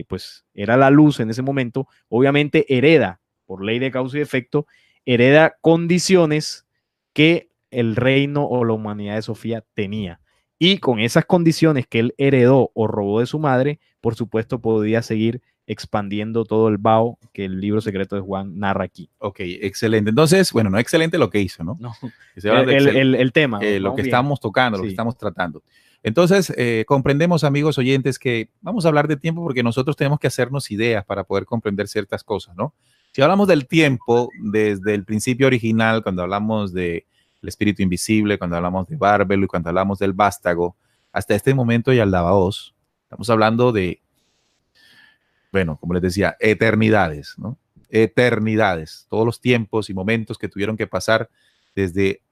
pues era la luz en ese momento, obviamente hereda, por ley de causa y efecto, hereda condiciones que el reino o la humanidad de Sofía tenía. Y con esas condiciones que él heredó o robó de su madre, por supuesto podía seguir expandiendo todo el vaho que el libro secreto de Juan narra aquí. Ok, excelente. Entonces, bueno, no excelente lo que hizo, ¿no? No, el tema. Lo que estamos tocando, lo que estamos tratando. Entonces, comprendemos, amigos oyentes, que vamos a hablar de tiempo porque nosotros tenemos que hacernos ideas para poder comprender ciertas cosas, ¿no? Si hablamos del tiempo desde el principio original, cuando hablamos del espíritu invisible, cuando hablamos de Bárbelo y cuando hablamos del vástago, hasta este momento Yaldabaoth, estamos hablando de, bueno, como les decía, eternidades, ¿no? Eternidades, todos los tiempos y momentos que tuvieron que pasar desde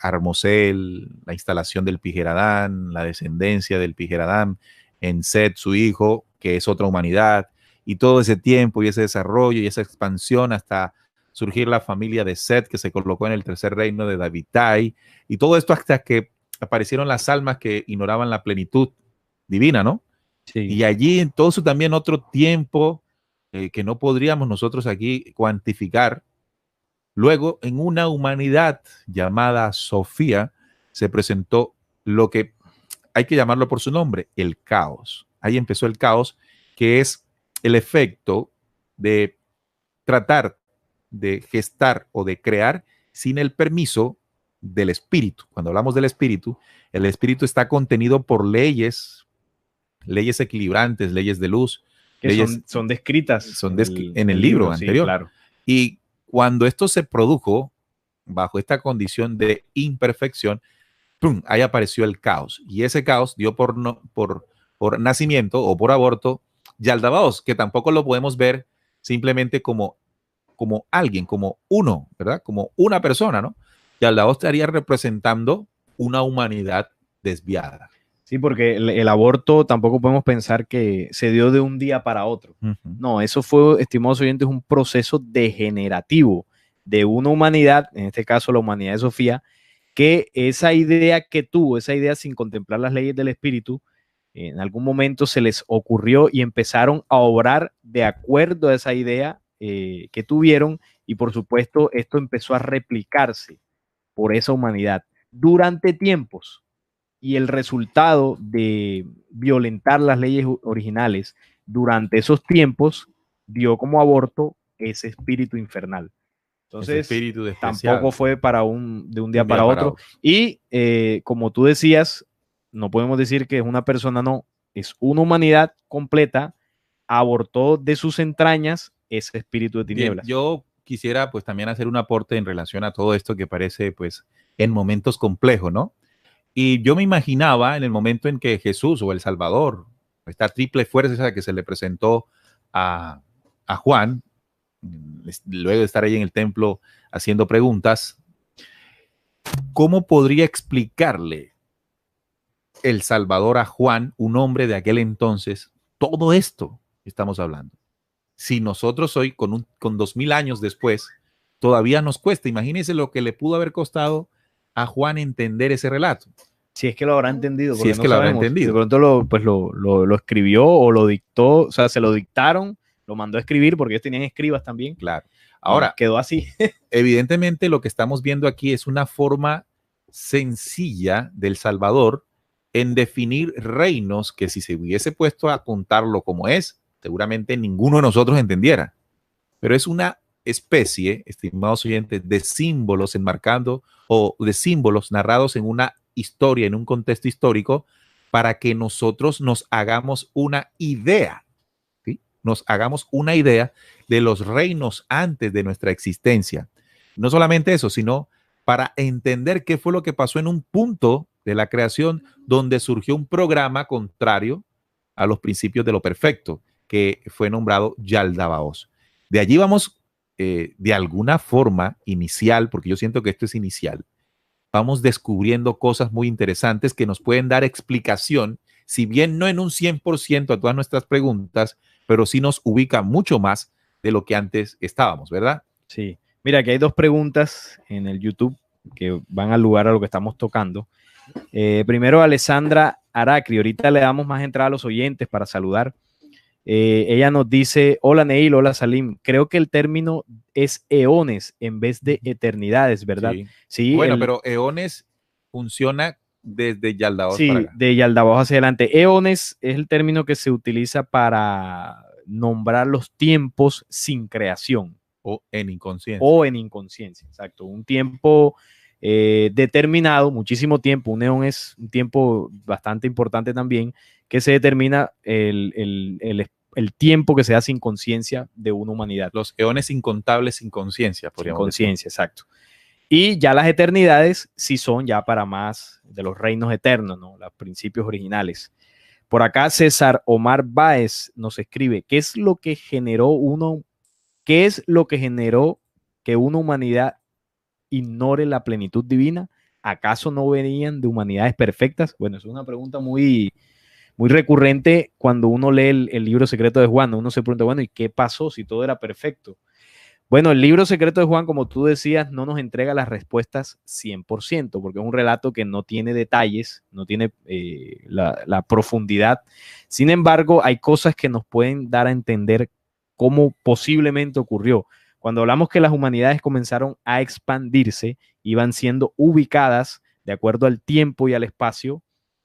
Armosel, la instalación del Pijeradán, la descendencia del Pijeradán en Set, su hijo, que es otra humanidad, y todo ese tiempo y ese desarrollo y esa expansión hasta surgir la familia de Set, que se colocó en el tercer reino de Davitai, y todo esto hasta que aparecieron las almas que ignoraban la plenitud divina, ¿no? Sí. Y allí en todo eso también otro tiempo que no podríamos nosotros aquí cuantificar. Luego, en una humanidad llamada Sofía, se presentó lo que hay que llamarlo por su nombre, el caos. Ahí empezó el caos, que es el efecto de tratar de gestar o de crear sin el permiso del espíritu. Cuando hablamos del espíritu, el espíritu está contenido por leyes equilibrantes, leyes de luz. Que leyes, son descritas en el libro anterior. Sí, claro. Y cuando esto se produjo bajo esta condición de imperfección, ¡pum!, ahí apareció el caos. Y ese caos dio por nacimiento o por aborto Yaldabaoth, que tampoco lo podemos ver simplemente como alguien, como uno, ¿verdad? Como una persona, ¿no? Yaldabaoth estaría representando una humanidad desviada. Sí, Sí, porque el aborto tampoco podemos pensar que se dio de un día para otro. Ujú. No, eso fue, estimados oyentes, un proceso degenerativo de una humanidad, en este caso la humanidad de Sofía, que esa idea que tuvo, esa idea sin contemplar las leyes del espíritu, en algún momento se les ocurrió y empezaron a obrar de acuerdo a esa idea que tuvieron, y por supuesto esto empezó a replicarse por esa humanidad durante tiempos, y el resultado de violentar las leyes originales durante esos tiempos dio como aborto ese espíritu infernal. Ese Entonces, espíritu despreciado. tampoco fue de un día Un para otro. Y como tú decías, no podemos decir que es una persona, no, es una humanidad completa, abortó de sus entrañas ese espíritu de Bien, tinieblas. yo quisiera pues también hacer un aporte en relación a todo esto que parece pues en momentos complejos, ¿no? Y yo me imaginaba en el momento en que Jesús o el Salvador, esta triple fuerza que se le presentó a, a Juan, luego de estar ahí en el templo haciendo preguntas, ¿cómo podría explicarle el Salvador a Juan, un hombre de aquel entonces, todo esto que estamos hablando? Si nosotros hoy, con 2000 años después, todavía nos cuesta. Imagínense lo que le pudo haber costado a Juan entender ese relato. Si es que lo habrá entendido, Si porque es no que lo habrá sabemos. entendido. De pronto lo escribió o lo dictó, o sea, se lo dictaron, lo mandó a escribir porque ellos tenían escribas también. Claro. Ahora, quedó así. evidentemente lo que estamos viendo aquí es una forma sencilla del Salvador en definir reinos que si se hubiese puesto a contarlo como es, seguramente ninguno de nosotros entendiera. Pero es una especie, estimados oyentes, de símbolos enmarcando o de símbolos narrados en una historia, en un contexto histórico, para que nosotros nos hagamos una idea, ¿sí? Nos hagamos una idea de los reinos antes de nuestra existencia. No solamente eso, sino para entender qué fue lo que pasó en un punto de la creación donde surgió un programa contrario a los principios de lo perfecto, que fue nombrado Yaldabaoth. De allí vamos, de alguna forma inicial, porque yo siento que esto es inicial, vamos descubriendo cosas muy interesantes que nos pueden dar explicación, si bien no en un 100% a todas nuestras preguntas, pero sí nos ubica mucho más de lo que antes estábamos, ¿verdad? Sí. Mira, aquí hay dos preguntas en el YouTube que van al lugar a lo que estamos tocando. Primero, Alessandra Aracri. Ahorita le damos más entrada a los oyentes para saludar. Ella nos dice: hola Neil, hola Salim. Creo que el término es eones en vez de eternidades, ¿verdad? Sí. Sí, Bueno, pero eones funciona desde Yaldabaoth sí, para acá. de Yaldabaoth hacia adelante. Eones es el término que se utiliza para nombrar los tiempos sin creación. O en inconsciencia. O en inconsciencia, exacto. Un tiempo determinado, muchísimo tiempo. Un eón es un tiempo bastante importante también, que se determina el tiempo que se da sin conciencia de una humanidad. Los eones incontables sin conciencia, Sin podríamos conciencia, exacto. Y ya las eternidades sí son ya para más de los reinos eternos, ¿no? Los principios originales. Por acá César Omar Báez nos escribe: ¿qué es lo que generó que una humanidad ignore la plenitud divina? ¿Acaso no venían de humanidades perfectas? Bueno, es una pregunta muy, muy recurrente cuando uno lee el libro secreto de Juan. Uno se pregunta, bueno, ¿y qué pasó si todo era perfecto? Bueno, el libro secreto de Juan, como tú decías, no nos entrega las respuestas 100%, porque es un relato que no tiene detalles, no tiene la profundidad. Sin embargo, hay cosas que nos pueden dar a entender cómo posiblemente ocurrió. Cuando hablamos que las humanidades comenzaron a expandirse, iban siendo ubicadas de acuerdo al tiempo y al espacio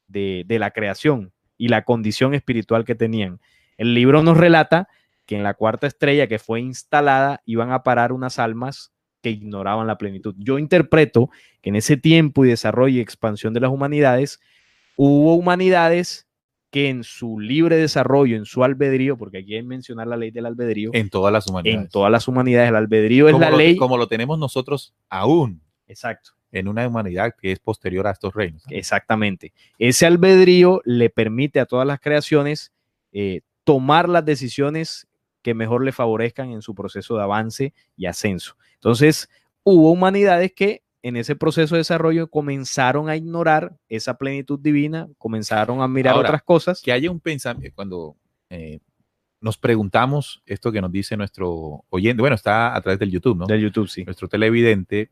de la creación y la condición espiritual que tenían. El libro nos relata que en la cuarta estrella que fue instalada iban a parar unas almas que ignoraban la plenitud. Yo interpreto que en ese tiempo y desarrollo y expansión de las humanidades, hubo humanidades que en su libre desarrollo, en su albedrío, porque aquí hay que mencionar la ley del albedrío. En todas las humanidades. En todas las humanidades, el albedrío es la ley. Como lo tenemos nosotros aún. Exacto. En una humanidad que es posterior a estos reinos. Exactamente. Ese albedrío le permite a todas las creaciones tomar las decisiones que mejor le favorezcan en su proceso de avance y ascenso. Entonces, hubo humanidades que en ese proceso de desarrollo comenzaron a ignorar esa plenitud divina, comenzaron a mirar Ahora, otras cosas. Que haya un pensamiento, cuando nos preguntamos esto que nos dice nuestro oyente, bueno, está a través del YouTube, ¿no? Del YouTube, sí. Nuestro televidente,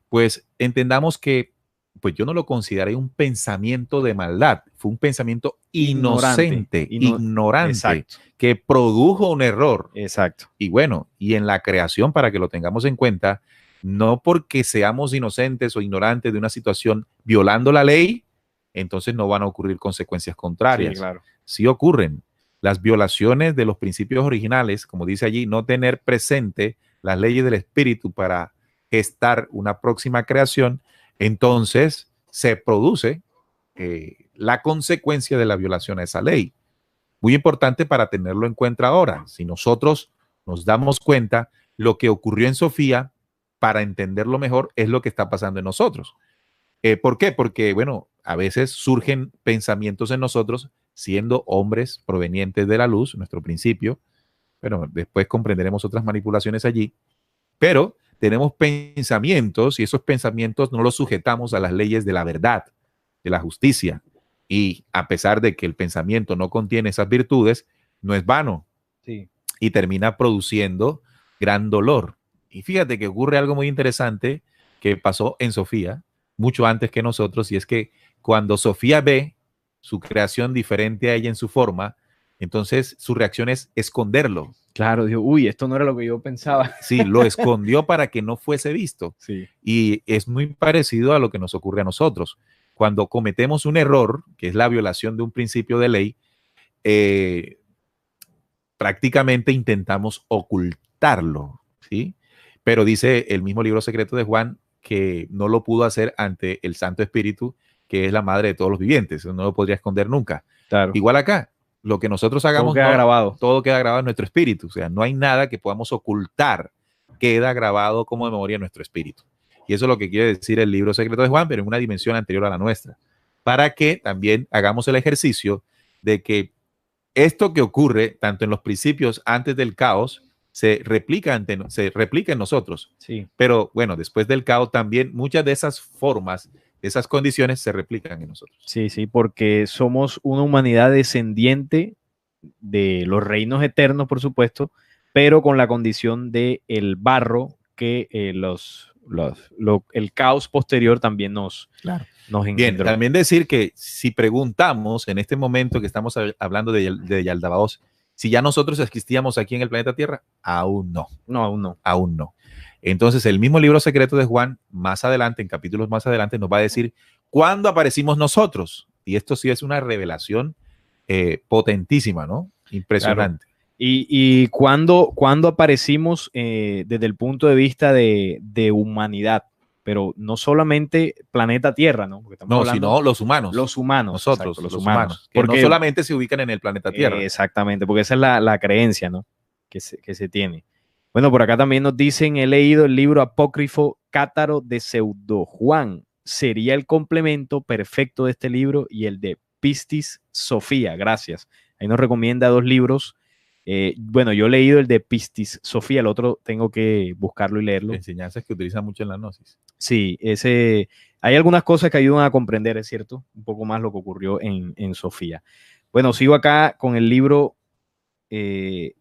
pues entendamos que pues yo no lo consideré un pensamiento de maldad, fue un pensamiento inocente, ignorante, Exacto. que produjo un error. Exacto. Y bueno, y en la creación, para que lo tengamos en cuenta, no porque seamos inocentes o ignorantes de una situación violando la ley, entonces no van a ocurrir consecuencias contrarias. Sí, claro. Sí ocurren. Las violaciones de los principios originales, como dice allí, no tener presente las leyes del espíritu para gestar una próxima creación, entonces se produce la consecuencia de la violación a esa ley. Muy importante para tenerlo en cuenta ahora. Si nosotros nos damos cuenta, lo que ocurrió en Sofía, para entenderlo mejor, es lo que está pasando en nosotros. ¿Por qué? Porque, bueno, a veces surgen pensamientos en nosotros, siendo hombres provenientes de la luz, nuestro principio. Bueno, después comprenderemos otras manipulaciones allí, pero tenemos pensamientos y esos pensamientos no los sujetamos a las leyes de la verdad, de la justicia. Y a pesar de que el pensamiento no contiene esas virtudes, no es vano. Sí. Y termina produciendo gran dolor. Y fíjate que ocurre algo muy interesante que pasó en Sofía, mucho antes que nosotros, y es que cuando Sofía ve su creación diferente a ella en su forma, entonces su reacción es esconderlo. Claro, digo, uy, esto no era lo que yo pensaba. Sí, lo escondió para que no fuese visto. Sí. Y es muy parecido a lo que nos ocurre a nosotros. Cuando cometemos un error, que es la violación de un principio de ley, prácticamente intentamos ocultarlo, ¿sí? Pero dice el mismo libro secreto de Juan que no lo pudo hacer ante el Santo Espíritu, que es la madre de todos los vivientes. No lo podría esconder nunca. Claro. Igual acá, lo que nosotros hagamos, todo queda grabado. Todo queda grabado en nuestro espíritu. O sea, no hay nada que podamos ocultar. Queda grabado como memoria en nuestro espíritu. Y eso es lo que quiere decir el libro secreto de Juan, pero en una dimensión anterior a la nuestra. Para que también hagamos el ejercicio de que esto que ocurre, tanto en los principios antes del caos, se replica en nosotros. Sí. Pero bueno, después del caos también muchas de esas formas, de esas condiciones se replican en nosotros. Sí, sí, porque somos una humanidad descendiente de los reinos eternos, por supuesto, pero con la condición de el barro que el caos posterior también nos engendró. Bien, también decir que si preguntamos en este momento que estamos hablando de Yaldabaoth, si ya nosotros existíamos aquí en el planeta Tierra, aún no. No, aún no. Aún no. Entonces, el mismo libro secreto de Juan, más adelante, en capítulos más adelante, nos va a decir cuándo aparecimos nosotros. Y esto sí es una revelación potentísima, ¿no? Impresionante. Claro. Y cuando aparecimos desde el punto de vista de humanidad, pero no solamente planeta Tierra, ¿no? No, sino los humanos. Los humanos. Nosotros, exacto, los humanos. Que porque no solamente se ubican en el planeta Tierra. Exactamente, porque esa es la creencia, ¿no? Que se tiene. Bueno, por acá también nos dicen, he leído el libro apócrifo Cátaro de Pseudo Juan. Sería el complemento perfecto de este libro y el de Pistis Sofía. Gracias. Ahí nos recomienda 2 libros. Bueno, yo he leído el de Pistis Sofía, el otro tengo que buscarlo y leerlo. Enseñanzas que utilizan mucho en la gnosis. Sí, hay algunas cosas que ayudan a comprender, es cierto, un poco más lo que ocurrió en Sofía. Bueno, sigo acá con el libro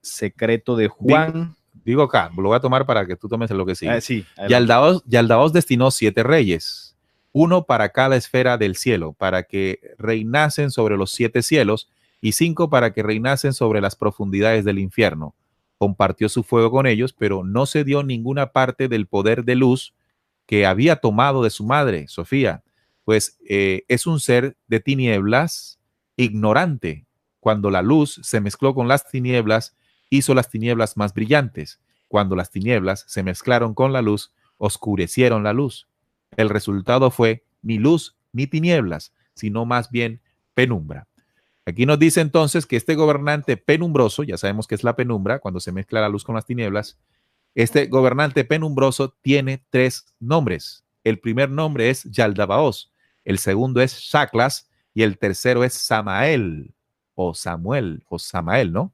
secreto de Juan. Digo acá, lo voy a tomar para que tú tomes lo que sigue. Sí, Yaldabaoth destinó 7 reyes, uno para cada esfera del cielo, para que reinasen sobre los 7 cielos, y 5 para que reinasen sobre las profundidades del infierno. Compartió su fuego con ellos, pero no se dio ninguna parte del poder de luz que había tomado de su madre, Sofía, pues es un ser de tinieblas ignorante. Cuando la luz se mezcló con las tinieblas, hizo las tinieblas más brillantes. Cuando las tinieblas se mezclaron con la luz, oscurecieron la luz. El resultado fue ni luz ni tinieblas, sino más bien penumbra. Aquí nos dice entonces que este gobernante penumbroso, ya sabemos que es la penumbra, cuando se mezcla la luz con las tinieblas, este gobernante penumbroso tiene 3 nombres. El primer nombre es Yaldabaoth, el segundo es Shaklas y el tercero es Samael o Samuel o Samael, ¿no?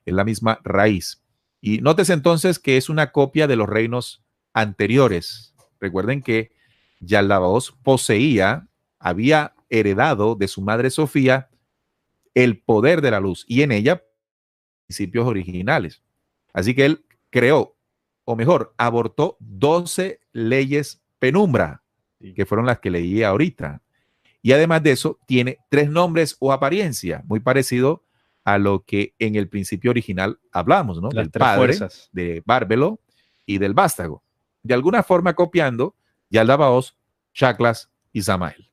Es la misma raíz. Y nótese entonces que es una copia de los reinos anteriores. Recuerden que Yaldabaoth había heredado de su madre Sofía el poder de la luz y en ella principios originales. Así que él creó, o mejor, abortó 12 leyes penumbra, que fueron las que leí ahorita. Y además de eso, tiene 3 nombres o apariencia, muy parecido a lo que en el principio original hablamos, ¿no? Las del 3 padre, fuerzas. de Bárbelo y del vástago. De alguna forma copiando Yaldabaoth, Chaklas y Samael.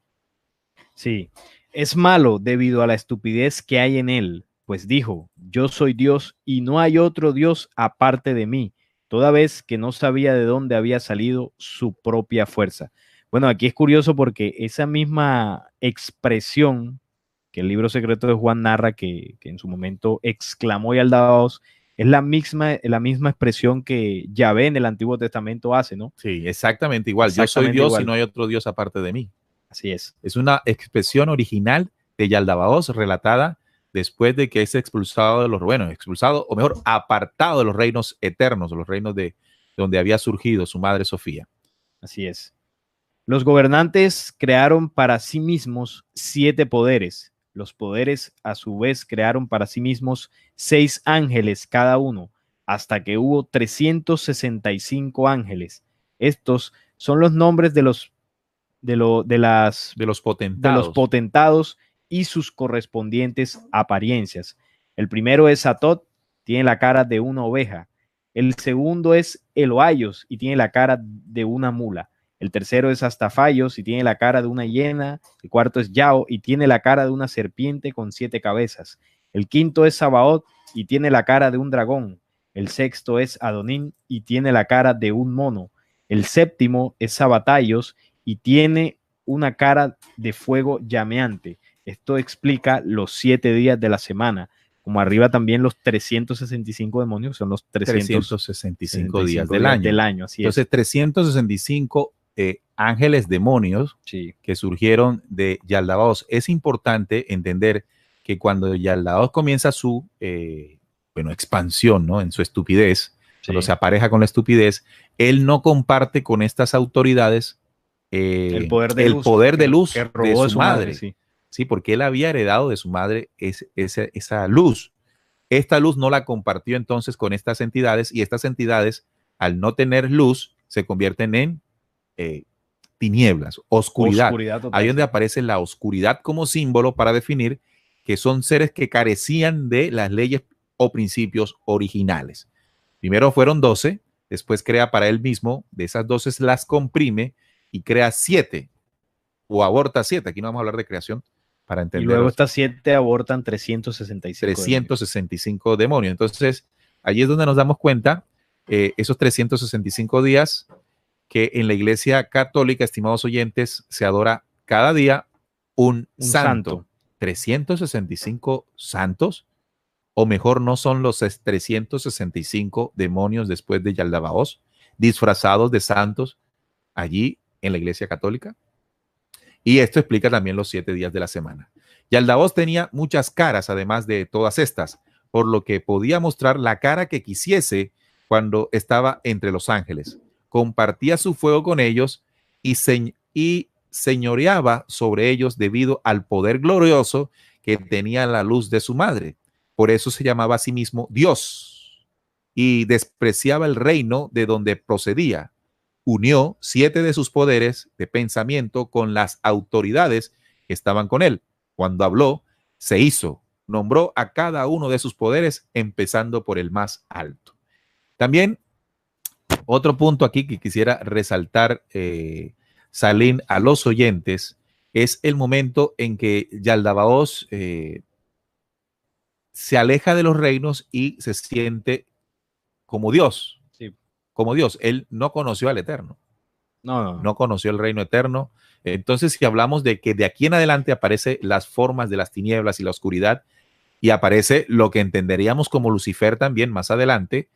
Sí, es malo debido a la estupidez que hay en él, pues dijo, yo soy Dios y no hay otro Dios aparte de mí, toda vez que no sabía de dónde había salido su propia fuerza. Bueno, aquí es curioso porque esa misma expresión que el libro secreto de Juan narra, que en su momento exclamó Yaldabaoth, es la misma expresión que Yahvé en el Antiguo Testamento hace, ¿no? Sí, exactamente igual. Yo soy Exactamente Dios igual. y no hay otro Dios aparte de mí. Así es. Es una expresión original de Yaldabaoth relatada después de que es expulsado de los, bueno, expulsado, o mejor, apartado de los reinos eternos, de los reinos de donde había surgido su madre Sofía. Así es. Los gobernantes crearon para sí mismos 7 poderes. Los poderes, a su vez, crearon para sí mismos 6 ángeles cada uno, hasta que hubo 365 ángeles. Estos son los nombres de los potentados y sus correspondientes apariencias. El primero es Atot, tiene la cara de una oveja. El segundo es Eloaios y tiene la cara de una mula. El tercero es Astafaios y tiene la cara de una hiena. El cuarto es Yao y tiene la cara de una serpiente con 7 cabezas. El quinto es Sabaoth y tiene la cara de un dragón. El sexto es Adonín y tiene la cara de un mono. El séptimo es Sabataios y tiene una cara de fuego llameante. Esto explica los 7 días de la semana. Como arriba también los 365 demonios, son los 365 días del año. Así Entonces, es. 365 ángeles demonios que surgieron de Yaldabaoth. Es importante entender que cuando Yaldabaoth comienza su expansión, ¿no? En su estupidez, cuando se apareja con la estupidez, él no comparte con estas autoridades el poder de luz que robó de su madre. Sí, porque él había heredado de su madre esa luz. Esta luz no la compartió entonces con estas entidades y estas entidades, al no tener luz, se convierten en tinieblas, oscuridad. Total, ahí donde aparece la oscuridad como símbolo para definir que son seres que carecían de las leyes o principios originales. Primero fueron 12, después crea para él mismo, de esas 12 las comprime y crea 7 o aborta 7. Aquí no vamos a hablar de creación para entender. Y luego estas 7 abortan 365 demonios. Entonces, allí es donde nos damos cuenta, esos 365 días que en la Iglesia Católica, estimados oyentes, se adora cada día un santo. 365 santos, o mejor, no son los 365 demonios después de Yaldabaoth, disfrazados de santos allí en la Iglesia Católica. Y esto explica también los 7 días de la semana. Yaldabaoth tenía muchas caras, además de todas estas, por lo que podía mostrar la cara que quisiese cuando estaba entre los ángeles. Compartía su fuego con ellos y señoreaba sobre ellos debido al poder glorioso que tenía la luz de su madre. Por eso se llamaba a sí mismo Dios y despreciaba el reino de donde procedía. Unió 7 de sus poderes de pensamiento con las autoridades que estaban con él. Cuando habló, se hizo. Nombró a cada uno de sus poderes, empezando por el más alto. También, otro punto aquí que quisiera resaltar, Salim, a los oyentes, es el momento en que Yaldabaoth se aleja de los reinos y se siente como Dios. Sí. Como Dios. Él no conoció al Eterno. No conoció el reino eterno. Entonces, si hablamos de que de aquí en adelante aparecen las formas de las tinieblas y la oscuridad, y aparece lo que entenderíamos como Lucifer también más adelante,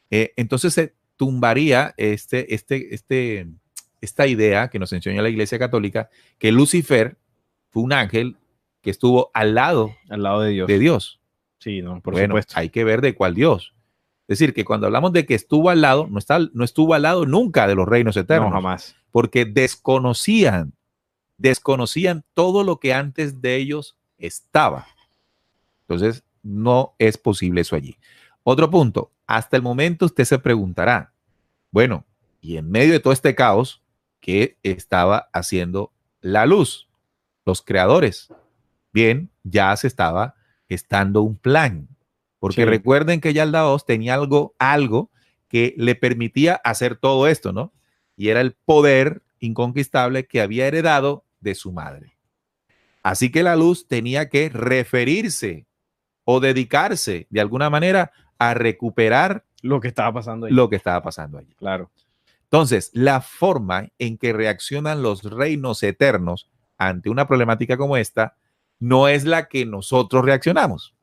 entonces se tumbaría esta idea que nos enseñó la Iglesia Católica, que Lucifer fue un ángel que estuvo al lado de Dios. De Dios. Sí, no, por supuesto. Hay que ver de cuál Dios. Es decir, que cuando hablamos de que estuvo al lado, no estuvo al lado nunca de los reinos eternos. No, jamás. Porque desconocían todo lo que antes de ellos estaba. Entonces, no es posible eso allí. Otro punto, hasta el momento usted se preguntará, bueno, y en medio de todo este caos, ¿qué estaba haciendo la luz? Los creadores. Bien, ya se estaba gestando un plan. Porque Sí. recuerden que Yaldabaoth tenía algo que le permitía hacer todo esto, ¿no? Y era el poder inconquistable que había heredado de su madre. Así que la luz tenía que referirse o dedicarse de alguna manera a recuperar Lo que estaba pasando ahí. lo que estaba pasando allí. Claro. Entonces, la forma en que reaccionan los reinos eternos ante una problemática como esta no es la que nosotros reaccionamos.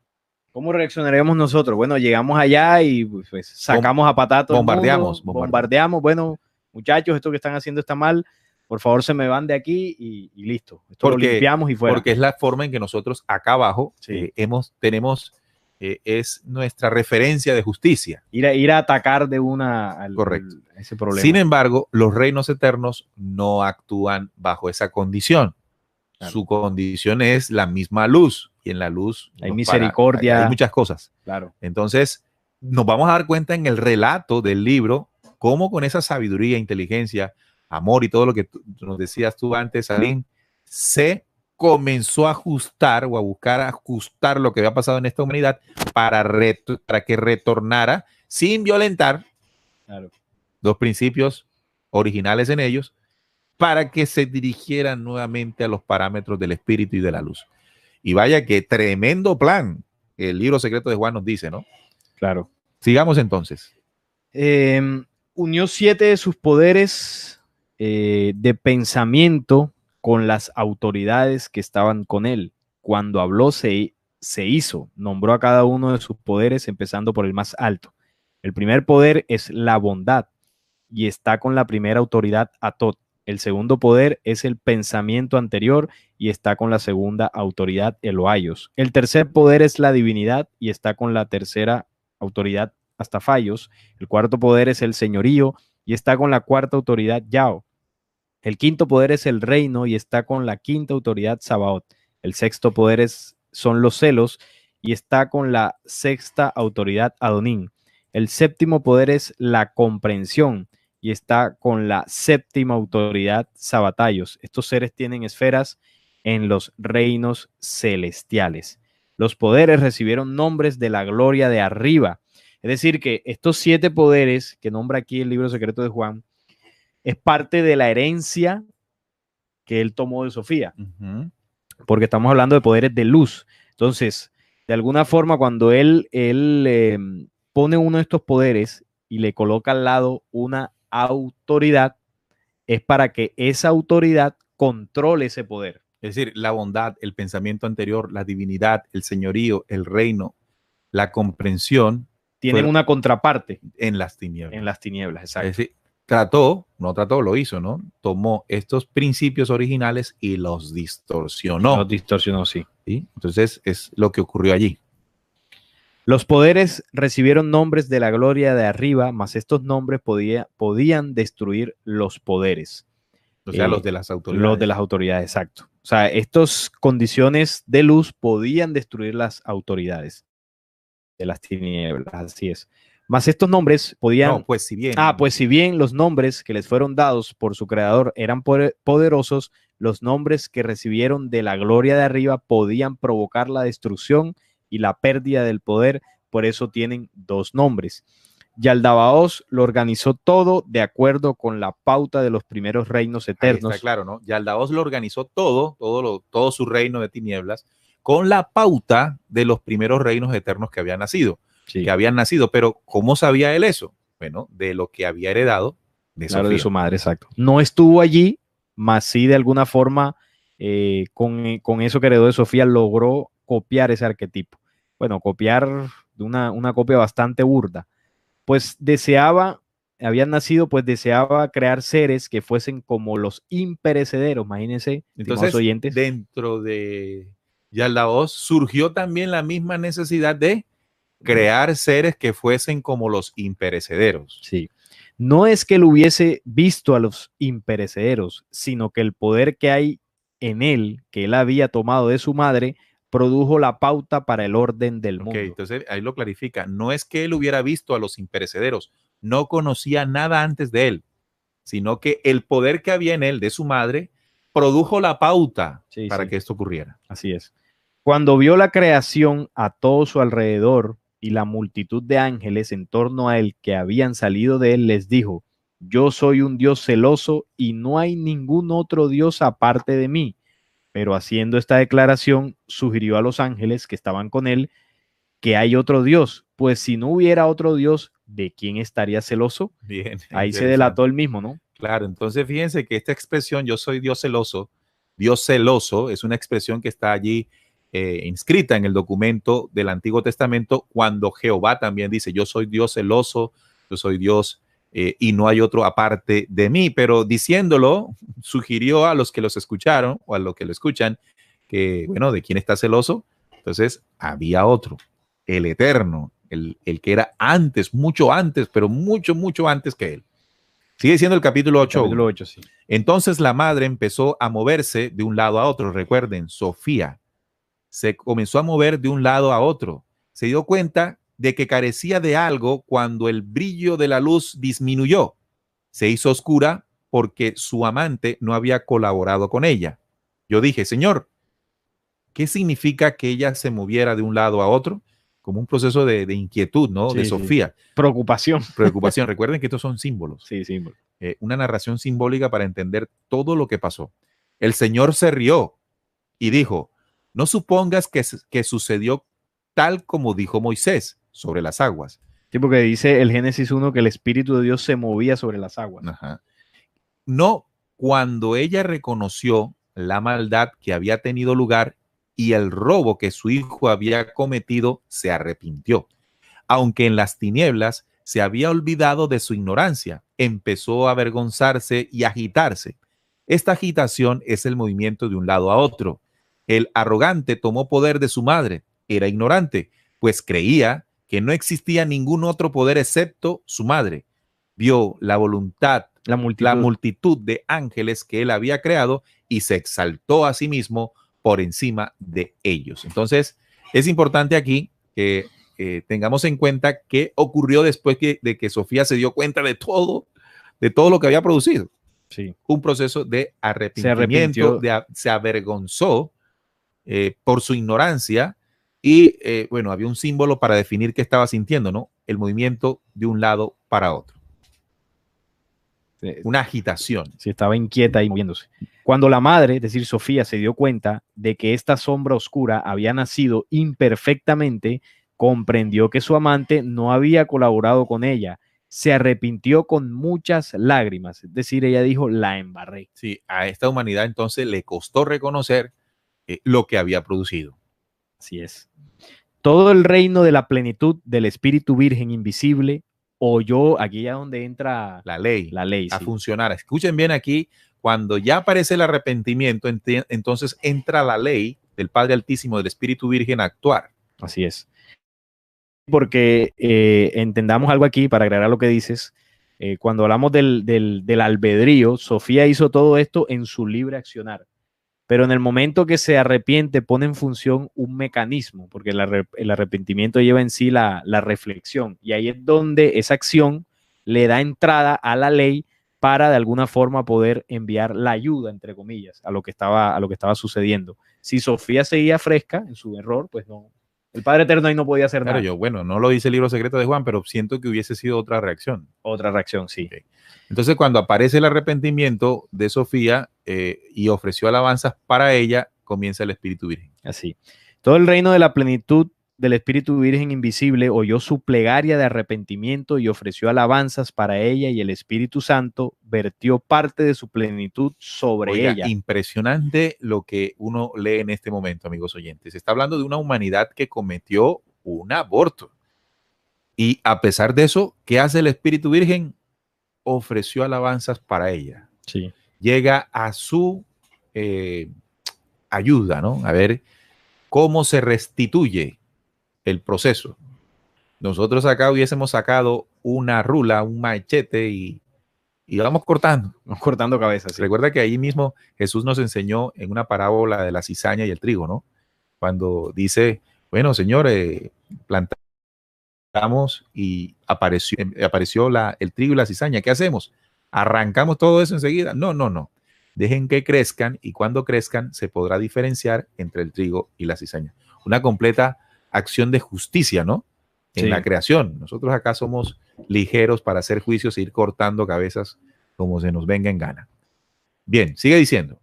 ¿Cómo reaccionaremos nosotros? Bueno, llegamos allá y pues sacamos a patato. Bombardeamos. Bombardeamos. Bueno, muchachos, esto que están haciendo está mal. Por favor, se me van de aquí y listo. Esto lo limpiamos y fuera. Porque es la forma en que nosotros acá abajo Sí. tenemos, es nuestra referencia de justicia. Ir a atacar de una Correcto. ese problema. Sin embargo, los reinos eternos no actúan bajo esa condición. Claro. Su condición es la misma luz. Y en la luz hay misericordia. Hay muchas cosas. Claro. Entonces, nos vamos a dar cuenta en el relato del libro cómo con esa sabiduría, inteligencia, amor y todo lo que nos decías tú antes, Aline, se comenzó a ajustar o a buscar ajustar lo que había pasado en esta humanidad para que retornara sin violentar los principios originales en ellos, para que se dirigieran nuevamente a los parámetros del espíritu y de la luz. Y vaya que tremendo plan el libro secreto de Juan nos dice, ¿no? Claro. Sigamos entonces. Unió 7 de sus poderes de pensamiento con las autoridades que estaban con él. Cuando habló se hizo, nombró a cada uno de sus poderes empezando por el más alto. El primer poder es la bondad y está con la primera autoridad Atot. El segundo poder es el pensamiento anterior y está con la segunda autoridad Eloaios. El tercer poder es la divinidad y está con la tercera autoridad Astafaios. El cuarto poder es el señorío y está con la cuarta autoridad Yao. El quinto poder es el reino y está con la quinta autoridad Sabaoth. El sexto poder son los celos y está con la sexta autoridad Adonín. El séptimo poder es la comprensión y está con la séptima autoridad Sabatayos. Estos seres tienen esferas en los reinos celestiales. Los poderes recibieron nombres de la gloria de arriba. Es decir, que estos 7 poderes que nombra aquí el libro secreto de Juan es parte de la herencia que él tomó de Sofía. Porque estamos hablando de poderes de luz. Entonces, de alguna forma, cuando él pone uno de estos poderes y le coloca al lado una autoridad, es para que esa autoridad controle ese poder. Es decir, la bondad, el pensamiento anterior, la divinidad, el señorío, el reino, la comprensión. Tienen una contraparte. En las tinieblas. En las tinieblas, exacto. Es decir, lo hizo, ¿no? Tomó estos principios originales y los distorsionó. Los distorsionó, sí. ¿Sí? Entonces, es lo que ocurrió allí. Los poderes recibieron nombres de la gloria de arriba, mas estos nombres podían destruir los poderes. O sea, los de las autoridades. Los de las autoridades, exacto. O sea, estas condiciones de luz podían destruir las autoridades de las tinieblas, así es. Mas estos nombres podían... No, pues si bien... pues si bien los nombres que les fueron dados por su creador eran poderosos, los nombres que recibieron de la gloria de arriba podían provocar la destrucción y la pérdida del poder, por eso tienen 2 nombres. Yaldabaoth lo organizó todo de acuerdo con la pauta de los primeros reinos eternos. Ahí está claro, ¿no? Yaldabaoth lo organizó todo su reino de tinieblas con la pauta de los primeros reinos eternos que habían nacido. Sí. Que habían nacido, pero ¿cómo sabía él eso? Bueno, de lo que había heredado de Sofía. De su madre, exacto. No estuvo allí, mas sí de alguna forma con eso que heredó de Sofía logró copiar ese arquetipo. Bueno, copiar de una copia bastante burda. Pues deseaba crear seres que fuesen como los imperecederos, imagínense. Entonces, oyentes. Dentro de Yaldabaoth surgió también la misma necesidad de crear seres que fuesen como los imperecederos. Sí. No es que él hubiese visto a los imperecederos, sino que el poder que hay en él, que él había tomado de su madre, produjo la pauta para el orden del mundo. Entonces ahí lo clarifica. No es que él hubiera visto a los imperecederos, no conocía nada antes de él, sino que el poder que había en él, de su madre, produjo la pauta para que esto ocurriera. Así es. Cuando vio la creación a todo su alrededor y la multitud de ángeles en torno a él que habían salido de él, les dijo: yo soy un Dios celoso y no hay ningún otro Dios aparte de mí. Pero haciendo esta declaración, sugirió a los ángeles que estaban con él que hay otro Dios, pues si no hubiera otro Dios, ¿de quién estaría celoso? Bien. Ahí se delató el mismo, ¿no? Claro, entonces fíjense que esta expresión, yo soy Dios celoso, es una expresión que está allí inscrita en el documento del Antiguo Testamento, cuando Jehová también dice, yo soy Dios celoso, yo soy Dios y no hay otro aparte de mí, pero diciéndolo, sugirió a los que los escucharon o a los que lo escuchan que, bueno, ¿de quién está celoso? Entonces, había otro, el Eterno, el que era antes, mucho antes, pero mucho, mucho antes que él. Sigue siendo el capítulo 8. Capítulo 8, sí. Entonces la madre empezó a moverse de un lado a otro. Recuerden, Sofía se comenzó a mover de un lado a otro. Se dio cuenta de que carecía de algo cuando el brillo de la luz disminuyó. Se hizo oscura porque su amante no había colaborado con ella. Yo dije, Señor, ¿qué significa que ella se moviera de un lado a otro? Como un proceso de inquietud, ¿no? Sí, de Sofía. Sí. Preocupación. Recuerden que estos son símbolos. Sí, símbolos. Una narración simbólica para entender todo lo que pasó. El Señor se rió y dijo, no supongas que sucedió tal como dijo Moisés sobre las aguas. Sí, porque dice el Génesis 1 que el Espíritu de Dios se movía sobre las aguas. Ajá. No, cuando ella reconoció la maldad que había tenido lugar y el robo que su hijo había cometido, se arrepintió. Aunque en las tinieblas se había olvidado de su ignorancia, empezó a avergonzarse y agitarse. Esta agitación es el movimiento de un lado a otro. El arrogante tomó poder de su madre. Era ignorante, pues creía que no existía ningún otro poder excepto su madre. Vio la voluntad, la multitud de ángeles que él había creado y se exaltó a sí mismo por encima de ellos. Entonces, es importante aquí que tengamos en cuenta qué ocurrió después de que Sofía se dio cuenta de todo lo que había producido. Sí. Un proceso de arrepentimiento, se avergonzó por su ignorancia y, bueno, había un símbolo para definir qué estaba sintiendo, ¿no? El movimiento de un lado para otro. Una agitación. Sí, estaba inquieta y viéndose. Cuando la madre, es decir, Sofía, se dio cuenta de que esta sombra oscura había nacido imperfectamente, comprendió que su amante no había colaborado con ella. Se arrepintió con muchas lágrimas. Es decir, ella dijo, la embarré. Sí, a esta humanidad entonces le costó reconocer lo que había producido. Así es. Todo el reino de la plenitud del Espíritu Virgen invisible oyó, aquí ya donde entra la ley a sí. funcionar. Escuchen bien aquí, cuando ya aparece el arrepentimiento, entonces entra la ley del Padre Altísimo, del Espíritu Virgen a actuar. Así es. Porque entendamos algo aquí para agregar lo que dices. Cuando hablamos del albedrío, Sofía hizo todo esto en su libre accionar. Pero en el momento que se arrepiente, pone en función un mecanismo, porque el arrepentimiento lleva en sí la reflexión. Y ahí es donde esa acción le da entrada a la ley para de alguna forma poder enviar la ayuda, entre comillas, a lo que estaba sucediendo. Si Sofía seguía fresca en su error, pues no. El Padre Eterno ahí no podía hacer nada. No lo dice el libro secreto de Juan, pero siento que hubiese sido otra reacción. Otra reacción, sí. Okay. Entonces, cuando aparece el arrepentimiento de Sofía y ofreció alabanzas para ella, comienza el Espíritu Virgen. Así. Todo el reino de la plenitud del Espíritu Virgen invisible oyó su plegaria de arrepentimiento y ofreció alabanzas para ella, y el Espíritu Santo vertió parte de su plenitud sobre ella. Impresionante lo que uno lee en este momento, amigos oyentes. Se está hablando de una humanidad que cometió un aborto. Y a pesar de eso, ¿qué hace el Espíritu Virgen? Ofreció alabanzas para ella. Sí. Llega a su ayuda, ¿no? A ver cómo se restituye el proceso. Nosotros acá hubiésemos sacado una rula, un machete y vamos cortando. Vamos cortando cabezas. Sí. Recuerda que ahí mismo Jesús nos enseñó en una parábola de la cizaña y el trigo, ¿no? Cuando dice, bueno, Señor, plantamos y apareció el trigo y la cizaña. ¿Qué hacemos? ¿Arrancamos todo eso enseguida? No, no, no. Dejen que crezcan y cuando crezcan se podrá diferenciar entre el trigo y la cizaña. Una completa acción de justicia, ¿no? En la creación. Nosotros acá somos ligeros para hacer juicios e ir cortando cabezas como se nos venga en gana. Bien, sigue diciendo.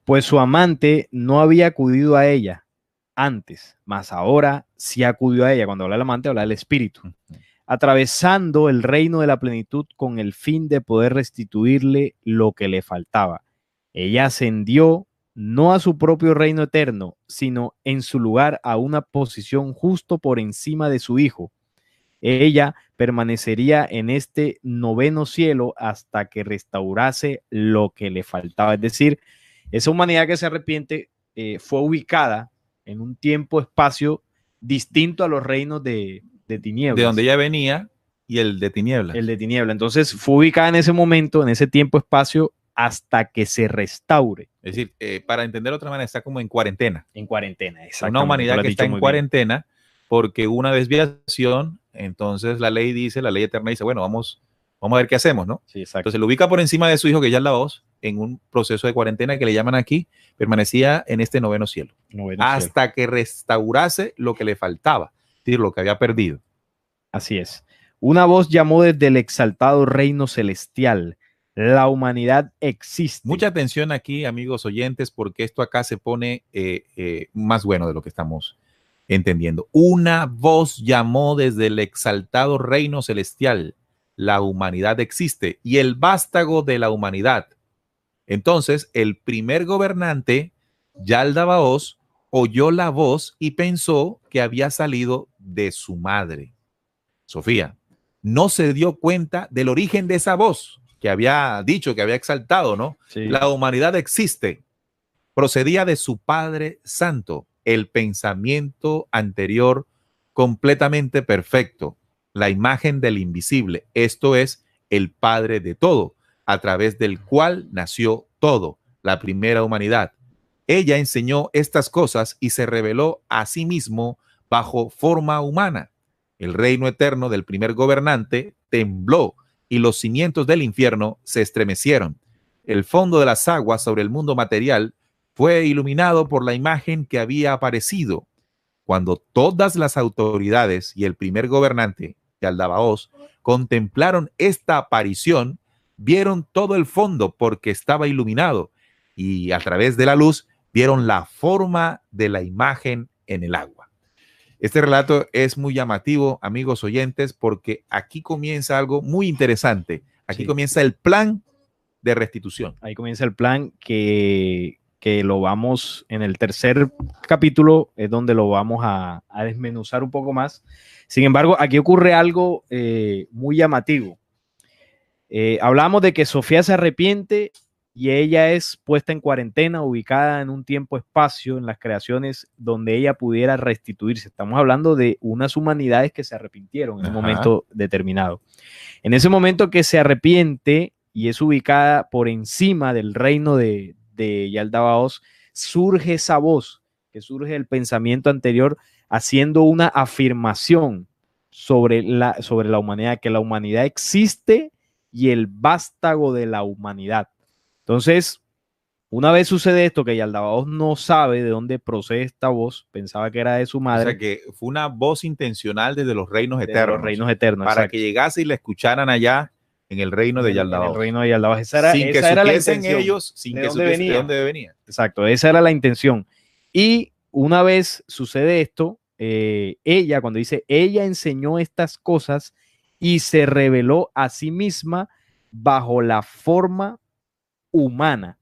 Pues su amante no había acudido a ella antes, mas ahora sí acudió a ella. Cuando habla del amante, habla del espíritu. Atravesando el reino de la plenitud con el fin de poder restituirle lo que le faltaba. Ella ascendió no a su propio reino eterno, sino en su lugar a una posición justo por encima de su hijo. Ella permanecería en este noveno cielo hasta que restaurase lo que le faltaba. Es decir, esa humanidad que se arrepiente fue ubicada en un tiempo-espacio distinto a los reinos de tinieblas. De donde ella venía y el de tinieblas. El de tinieblas. Entonces fue ubicada en ese momento, en ese tiempo-espacio, hasta que se restaure. Es decir, para entender de otra manera, está como en cuarentena. En cuarentena, exacto. Una humanidad que está en cuarentena porque hubo una desviación, entonces la ley eterna dice, bueno, vamos a ver qué hacemos, ¿no? Sí, exacto. Entonces lo ubica por encima de su hijo, que ya es la voz, en un proceso de cuarentena que le llaman aquí, permanecía en este noveno cielo. Hasta que restaurase lo que le faltaba, es decir, lo que había perdido. Así es. Una voz llamó desde el exaltado reino celestial. La humanidad existe. Mucha atención aquí, amigos oyentes, porque esto acá se pone más bueno de lo que estamos entendiendo. Una voz llamó desde el exaltado reino celestial. La humanidad existe y el vástago de la humanidad. Entonces, el primer gobernante, Yaldabaoth, oyó la voz y pensó que había salido de su madre. Sofía, no se dio cuenta del origen de esa voz que había dicho, que había exaltado, ¿no? Sí. La humanidad existe. Procedía de su Padre Santo, el pensamiento anterior completamente perfecto, la imagen del invisible, esto es, el Padre de todo, a través del cual nació todo, la primera humanidad. Ella enseñó estas cosas y se reveló a sí mismo bajo forma humana. El reino eterno del primer gobernante tembló y los cimientos del infierno se estremecieron. El fondo de las aguas sobre el mundo material fue iluminado por la imagen que había aparecido. Cuando todas las autoridades y el primer gobernante, Yaldabaoth, contemplaron esta aparición, vieron todo el fondo porque estaba iluminado y a través de la luz vieron la forma de la imagen en el agua. Este relato es muy llamativo, amigos oyentes, porque aquí comienza algo muy interesante. Aquí comienza el plan de restitución. Ahí comienza el plan que lo vamos, en el tercer capítulo, es donde lo vamos a desmenuzar un poco más. Sin embargo, aquí ocurre algo muy llamativo. Hablamos de que Sofía se arrepiente y ella es puesta en cuarentena, ubicada en un tiempo-espacio, en las creaciones donde ella pudiera restituirse. Estamos hablando de unas humanidades que se arrepintieron en un momento determinado. En ese momento que se arrepiente y es ubicada por encima del reino de Yaldabaoth, surge esa voz, que surge del pensamiento anterior, haciendo una afirmación sobre la humanidad, que la humanidad existe y el vástago de la humanidad. Entonces, una vez sucede esto, que Yaldabaoth no sabe de dónde procede esta voz, pensaba que era de su madre. O sea, que fue una voz intencional desde los reinos eternos. Los reinos eternos, para que llegase y la escucharan allá en el reino de Yaldabaoth. En el reino de Yaldabaoth. Sin que supiesen ellos, sin que supiesen de dónde venía. Exacto, esa era la intención. Y una vez sucede esto, ella, cuando dice, ella enseñó estas cosas y se reveló a sí misma bajo la forma humana.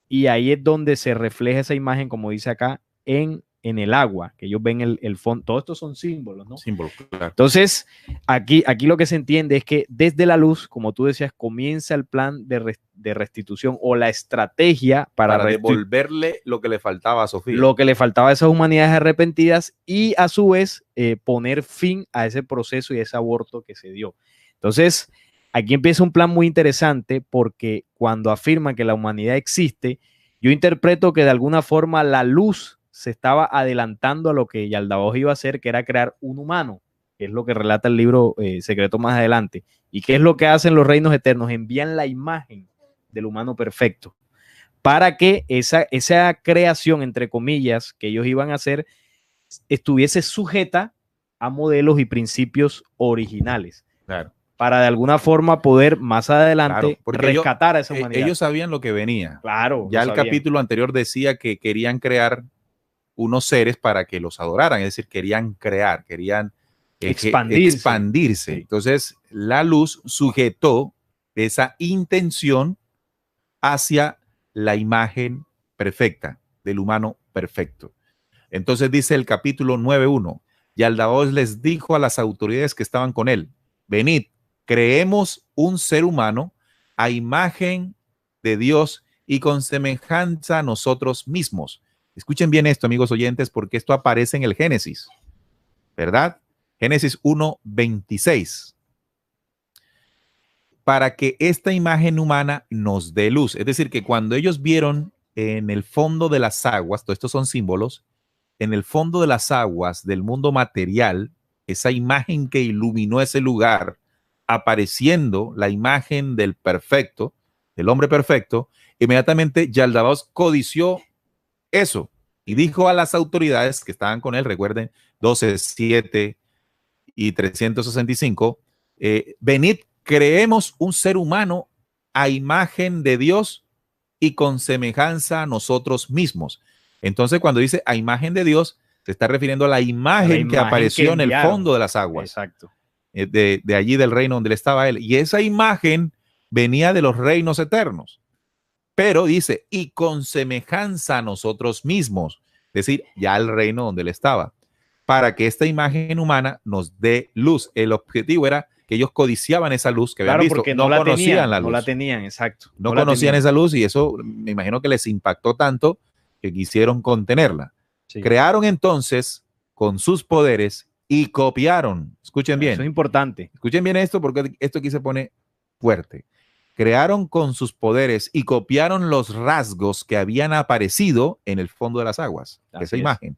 Y ahí es donde se refleja esa imagen, como dice acá, en en el agua, que ellos ven el fondo. Todos estos son símbolos, ¿no? Símbolo, claro. Entonces, aquí lo que se entiende es que desde la luz, como tú decías, comienza el plan de restitución o la estrategia para devolverle lo que le faltaba a Sofía. Lo que le faltaba a esas humanidades arrepentidas y a su vez poner fin a ese proceso y ese aborto que se dio. Entonces, aquí empieza un plan muy interesante porque cuando afirman que la humanidad existe, yo interpreto que de alguna forma la luz se estaba adelantando a lo que Yaldabaoth iba a hacer, que era crear un humano, que es lo que relata el libro secreto más adelante. ¿Y qué es lo que hacen los reinos eternos? Envían la imagen del humano perfecto para que esa creación, entre comillas, que ellos iban a hacer, estuviese sujeta a modelos y principios originales. Claro. Para de alguna forma poder más adelante rescatar a esa humanidad. Ellos sabían lo que venía. Claro. Ya el capítulo anterior decía que querían crear unos seres para que los adoraran, es decir, querían crear, querían expandirse. Sí. Entonces, la luz sujetó esa intención hacia la imagen perfecta del humano perfecto. Entonces dice el capítulo 9:1, Yaldabaoth les dijo a las autoridades que estaban con él, venid, creemos un ser humano a imagen de Dios y con semejanza a nosotros mismos. Escuchen bien esto, amigos oyentes, porque esto aparece en el Génesis, ¿verdad? Génesis 1:26. Para que esta imagen humana nos dé luz. Es decir, que cuando ellos vieron en el fondo de las aguas, todos estos son símbolos, en el fondo de las aguas del mundo material, esa imagen que iluminó ese lugar, apareciendo la imagen del perfecto, del hombre perfecto, inmediatamente Yaldabaoth codició eso y dijo a las autoridades que estaban con él, recuerden, 12:7 y 365, venid, creemos un ser humano a imagen de Dios y con semejanza a nosotros mismos. Entonces, cuando dice a imagen de Dios, se está refiriendo a la imagen que apareció en el fondo de las aguas. Exacto. De allí del reino donde él estaba él. Y esa imagen venía de los reinos eternos. Pero dice, y con semejanza a nosotros mismos, es decir, ya el reino donde él estaba, para que esta imagen humana nos dé luz. El objetivo era que ellos codiciaban esa luz que habían visto. Porque no conocían la luz. No la tenían, exacto. No conocían esa luz y eso me imagino que les impactó tanto que quisieron contenerla. Sí. Crearon entonces con sus poderes y copiaron. Escuchen bien. Eso es importante. Escuchen bien esto porque esto aquí se pone fuerte. Crearon con sus poderes y copiaron los rasgos que habían aparecido en el fondo de las aguas. Esa imagen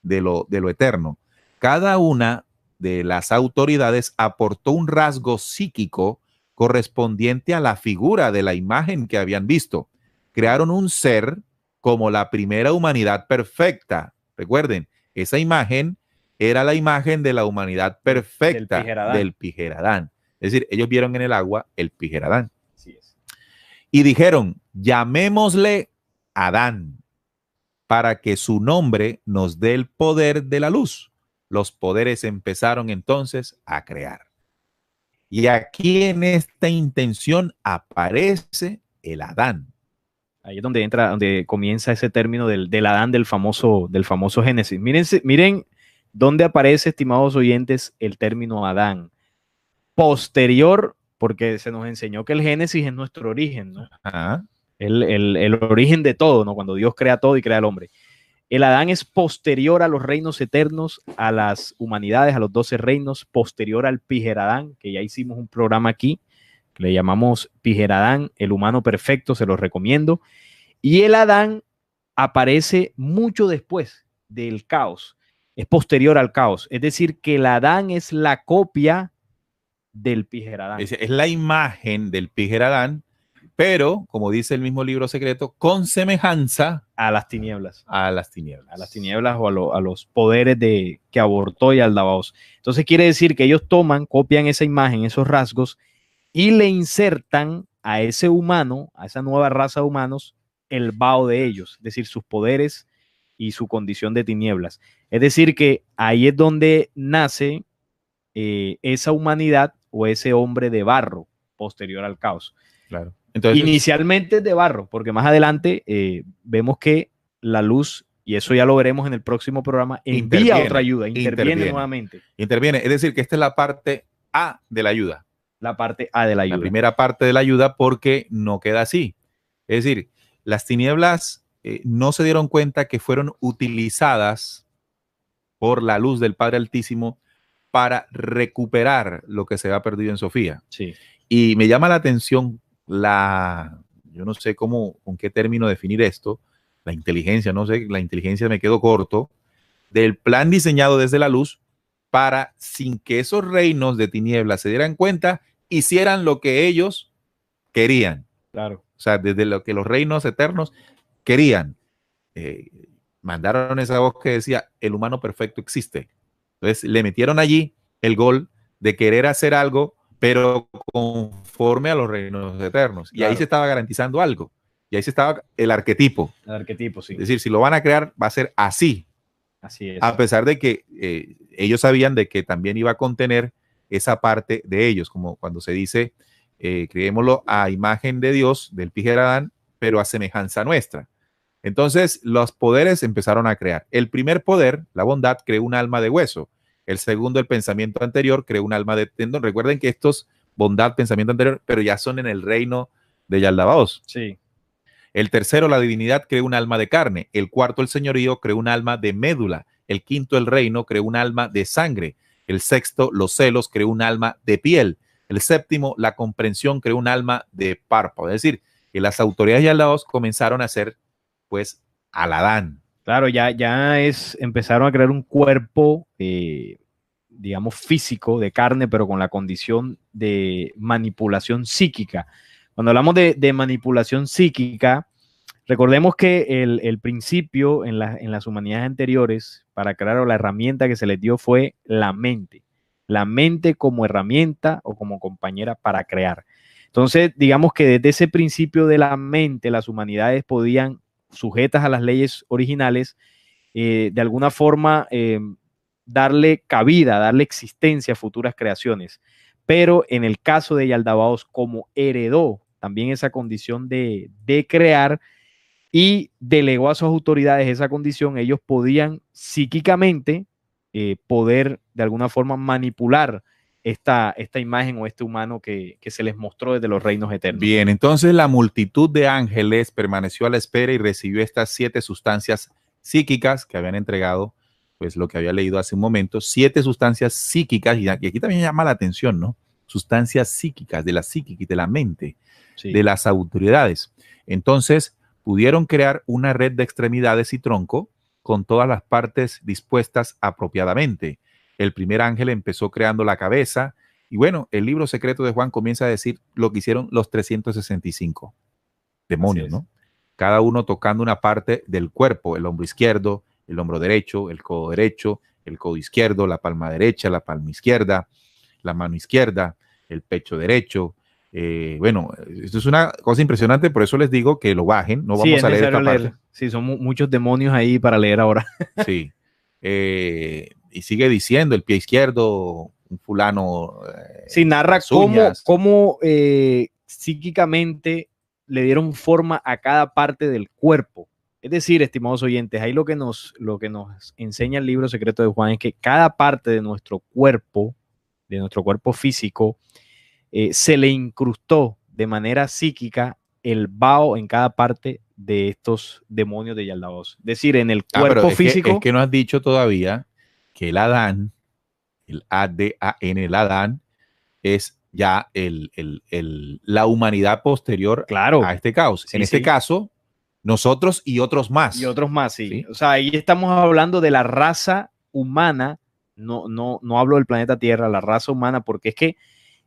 de lo eterno. Cada una de las autoridades aportó un rasgo psíquico correspondiente a la figura de la imagen que habían visto. Crearon un ser como la primera humanidad perfecta. Recuerden, esa imagen era la imagen de la humanidad perfecta del Pijeradán. Es decir, ellos vieron en el agua el Pijeradán. Así es. Y dijeron, llamémosle Adán, para que su nombre nos dé el poder de la luz. Los poderes empezaron entonces a crear. Y aquí en esta intención aparece el Adán. Ahí es donde entra, donde comienza ese término del Adán del famoso Génesis. Miren dónde aparece, estimados oyentes, el término Adán. Posterior, porque se nos enseñó que el Génesis es nuestro origen, ¿no? Ajá. El origen de todo, ¿no? Cuando Dios crea todo y crea al hombre. El Adán es posterior a los reinos eternos, a las humanidades, a los 12 reinos, posterior al Pijeradán, que ya hicimos un programa aquí, que le llamamos Pijeradán, el humano perfecto, se los recomiendo. Y el Adán aparece mucho después del caos, es posterior al caos. Es decir, que el Adán es la copia del Pijeradán. Es la imagen del Pijeradán, pero, como dice el mismo libro secreto, con semejanza a las tinieblas. A las tinieblas. A las tinieblas o a los poderes que abortó Yaldabaoth. Entonces quiere decir que ellos copian esa imagen, esos rasgos, y le insertan a ese humano, a esa nueva raza de humanos, el Bao de ellos, es decir, sus poderes y su condición de tinieblas. Es decir, que ahí es donde nace esa humanidad o ese hombre de barro posterior al caos. Claro. Entonces, inicialmente de barro, porque más adelante vemos que la luz y eso ya lo veremos en el próximo programa, envía otra ayuda, interviene nuevamente. Interviene, es decir, que esta es la parte A de la ayuda. La parte A de la ayuda. La primera parte de la ayuda, porque no queda así. Es decir, las tinieblas no se dieron cuenta que fueron utilizadas por la luz del Padre Altísimo para recuperar lo que se había perdido en Sofía. Sí. Y me llama la atención yo no sé con qué término definir esto, la inteligencia, no sé, la inteligencia me quedó corto, del plan diseñado desde la luz para, sin que esos reinos de tinieblas se dieran cuenta, hicieran lo que ellos querían. Claro. O sea, desde lo que los reinos eternos querían. Mandaron esa voz que decía, el humano perfecto existe. Entonces le metieron allí el gol de querer hacer algo, pero conforme a los reinos eternos. Claro. Y ahí se estaba garantizando algo. Y ahí se estaba el arquetipo. El arquetipo, sí. Es decir, si lo van a crear, va a ser así. Así es. A pesar de que ellos sabían de que también iba a contener esa parte de ellos, como cuando se dice, creémoslo a imagen de Dios, del Píger Adán, pero a semejanza nuestra. Entonces, los poderes empezaron a crear. El primer poder, la bondad, creó un alma de hueso. El segundo, el pensamiento anterior, creó un alma de tendón. Recuerden que estos, bondad, pensamiento anterior, pero ya son en el reino de Yaldabaoth. Sí. El tercero, la divinidad, creó un alma de carne. El cuarto, el señorío, creó un alma de médula. El quinto, el reino, creó un alma de sangre. El sexto, los celos, creó un alma de piel. El séptimo, la comprensión, creó un alma de párpado. Es decir, que las autoridades de Yaldabaoth comenzaron a ser, pues, al Adán. Claro, empezaron a crear un cuerpo, digamos, físico, de carne, pero con la condición de manipulación psíquica. Cuando hablamos de manipulación psíquica, recordemos que el principio en las humanidades anteriores para crear, o la herramienta que se les dio, fue la mente. La mente como herramienta o como compañera para crear. Entonces, digamos que desde ese principio de la mente, las humanidades podían, sujetas a las leyes originales, de alguna forma darle cabida, darle existencia a futuras creaciones. Pero en el caso de Yaldabaoth, como heredó también esa condición de crear y delegó a sus autoridades esa condición, ellos podían psíquicamente poder de alguna forma manipular esta imagen o este humano que se les mostró desde los reinos eternos. Bien, entonces la multitud de ángeles permaneció a la espera y recibió estas 7 sustancias psíquicas que habían entregado, pues lo que había leído hace un momento, 7 sustancias psíquicas, y aquí también llama la atención, ¿no? Sustancias psíquicas, de la psíquica y de la mente, sí, de las autoridades. Entonces pudieron crear una red de extremidades y tronco con todas las partes dispuestas apropiadamente. El primer ángel empezó creando la cabeza, y bueno, el libro secreto de Juan comienza a decir lo que hicieron los 365 demonios, ¿no? Cada uno tocando una parte del cuerpo, el hombro izquierdo, el hombro derecho, el codo izquierdo, la palma derecha, la palma izquierda, la mano izquierda, el pecho derecho. Bueno, esto es una cosa impresionante, por eso les digo que lo bajen, no vamos a leer esta parte. Sí, son muchos demonios ahí para leer ahora. Sí. Y sigue diciendo el pie izquierdo, un fulano. Sí, narra cómo psíquicamente le dieron forma a cada parte del cuerpo. Es decir, estimados oyentes, ahí lo que nos enseña el libro secreto de Juan es que cada parte de nuestro cuerpo físico, se le incrustó de manera psíquica el Bao en cada parte de estos demonios de Yaldabaoth. Es decir, en el cuerpo físico. Es que no has dicho todavía que el Adán, el ADAN, el Adán, es ya la humanidad posterior, claro, a este caos. Sí, en este caso, nosotros y otros más. Y otros más, sí. O sea, ahí estamos hablando de la raza humana, no hablo del planeta Tierra, la raza humana, porque es que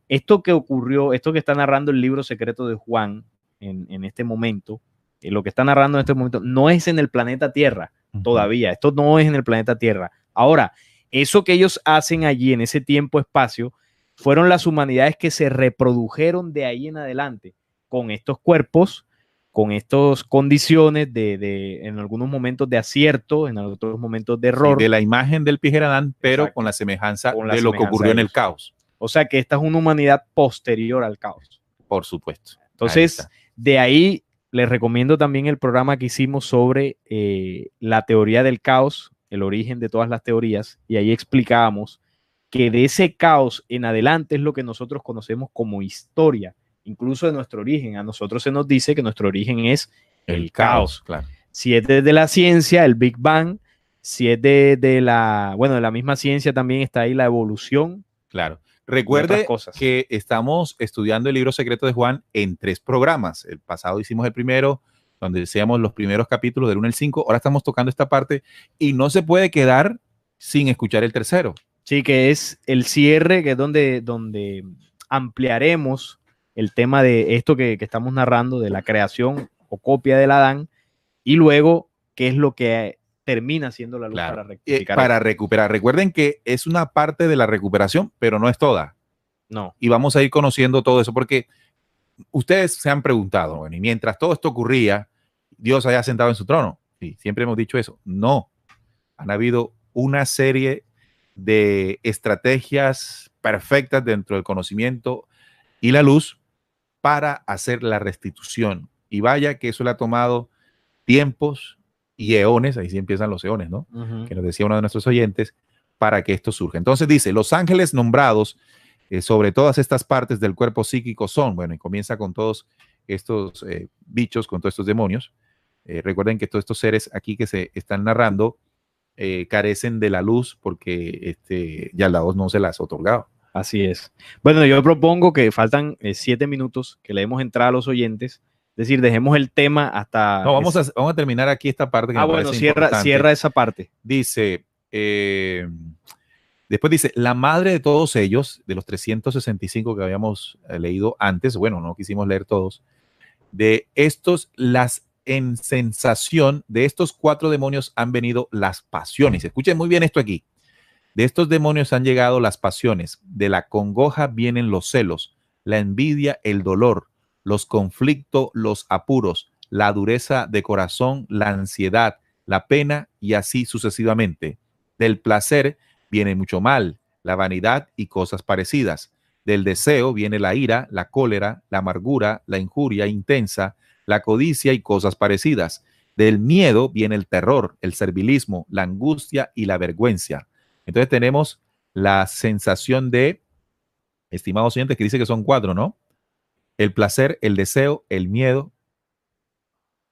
esto que ocurrió, esto que está narrando el libro secreto de Juan en este momento, lo que está narrando en este momento, no es en el planeta Tierra todavía. Esto no es en el planeta Tierra. Ahora, eso que ellos hacen allí en ese tiempo-espacio fueron las humanidades que se reprodujeron de ahí en adelante con estos cuerpos, con estas condiciones en algunos momentos de acierto, en otros momentos de error. Sí, de la imagen del Píger Adán, pero con la semejanza de lo que ocurrió en el caos. O sea que esta es una humanidad posterior al caos. Por supuesto. Entonces, de ahí les recomiendo también el programa que hicimos sobre la teoría del caos, el origen de todas las teorías, y ahí explicábamos que de ese caos en adelante es lo que nosotros conocemos como historia, incluso de nuestro origen. A nosotros se nos dice que nuestro origen es el caos. Claro. Si es desde la ciencia, el Big Bang, si es de la misma ciencia también está ahí la evolución. Claro. Recuerde que estamos estudiando el libro secreto de Juan en 3 programas. El pasado hicimos el primero, donde decíamos los primeros capítulos del 1 al 5. Ahora estamos tocando esta parte y no se puede quedar sin escuchar el tercero. Sí, que es el cierre, que es donde ampliaremos el tema de esto que estamos narrando, de la creación o copia del Adán, y luego qué es lo que termina siendo la luz, claro, para rectificar. Para recuperar. Recuerden que es una parte de la recuperación, pero no es toda. No. Y vamos a ir conociendo todo eso, porque ustedes se han preguntado, bueno, y mientras todo esto ocurría, Dios haya sentado en su trono. Sí, siempre hemos dicho eso. No. Han habido una serie de estrategias perfectas dentro del conocimiento y la luz para hacer la restitución. Y vaya que eso le ha tomado tiempos y eones, ahí sí empiezan los eones, ¿no? Que nos decía uno de nuestros oyentes, para que esto surja. Entonces dice, los ángeles nombrados sobre todas estas partes del cuerpo psíquico son, bueno, y comienza con todos estos bichos, con todos estos demonios. Recuerden que todos estos seres aquí que se están narrando carecen de la luz porque ya la voz no se las ha otorgado. Así es. Bueno, yo propongo que faltan 7 minutos, que le demos entrada a los oyentes. Es decir, dejemos el tema hasta... No, vamos a terminar aquí esta parte que me bueno, parece importante. Cierra esa parte. Dice, después dice, la madre de todos ellos, de los 365 que habíamos leído antes, bueno, no quisimos leer todos, de estos, en sensación de estos 4 demonios han venido las pasiones. Escuchen muy bien esto aquí. De estos demonios han llegado las pasiones. De la congoja vienen los celos, la envidia, el dolor, los conflictos, los apuros, la dureza de corazón, la ansiedad, la pena y así sucesivamente. Del placer viene mucho mal, la vanidad y cosas parecidas. Del deseo viene la ira, la cólera, la amargura, la injuria intensa, la codicia y cosas parecidas. Del miedo viene el terror, el servilismo, la angustia y la vergüenza. Entonces tenemos la sensación de, estimados oyentes, que dice que son 4, ¿no? El placer, el deseo, el miedo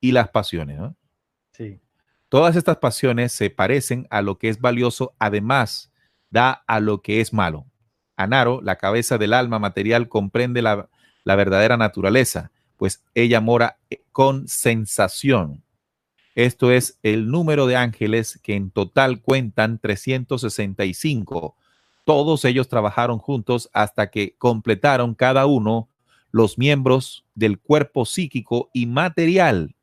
y las pasiones, ¿no? Sí. Todas estas pasiones se parecen a lo que es valioso, además da a lo que es malo. Anaro, la cabeza del alma material, comprende la verdadera naturaleza, pues ella mora con sensación. Esto es el número de ángeles que en total cuentan 365. Todos ellos trabajaron juntos hasta que completaron cada uno los miembros del cuerpo psíquico y material.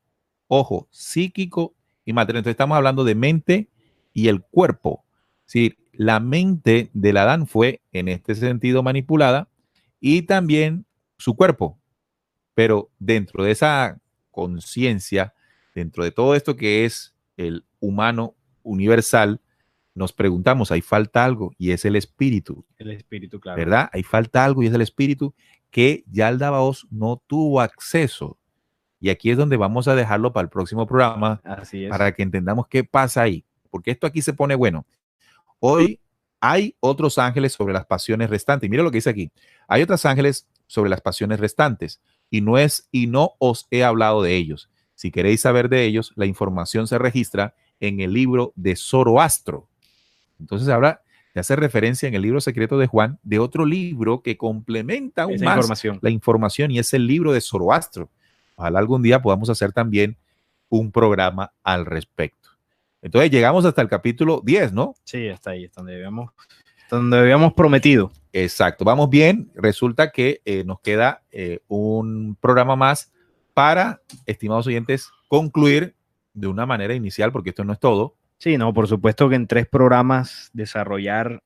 Ojo, psíquico y material. Entonces estamos hablando de mente y el cuerpo. Sí, la mente del Adán fue en este sentido manipulada y también su cuerpo. Pero dentro de esa conciencia, dentro de todo esto que es el humano universal, nos preguntamos, ¿hay falta algo? Y es el espíritu. El espíritu, claro. ¿Verdad? Hay falta algo y es el espíritu que ya el Dabaos no tuvo acceso. Y aquí es donde vamos a dejarlo para el próximo programa. Así es. Para que entendamos qué pasa ahí. Porque esto aquí se pone bueno. Hoy hay otros ángeles sobre las pasiones restantes. Y mira lo que dice aquí. Hay otros ángeles sobre las pasiones restantes. Y no os he hablado de ellos. Si queréis saber de ellos, la información se registra en el libro de Zoroastro. Entonces habla, te hace referencia en el libro secreto de Juan de otro libro que complementa aún más la información y es el libro de Zoroastro. Ojalá algún día podamos hacer también un programa al respecto. Entonces llegamos hasta el capítulo 10, ¿no? Sí, hasta ahí, hasta donde habíamos prometido. Exacto, vamos bien. Resulta que nos queda un programa más para, estimados oyentes, concluir de una manera inicial, porque esto no es todo. Sí, no, por supuesto que en 3 programas desarrollar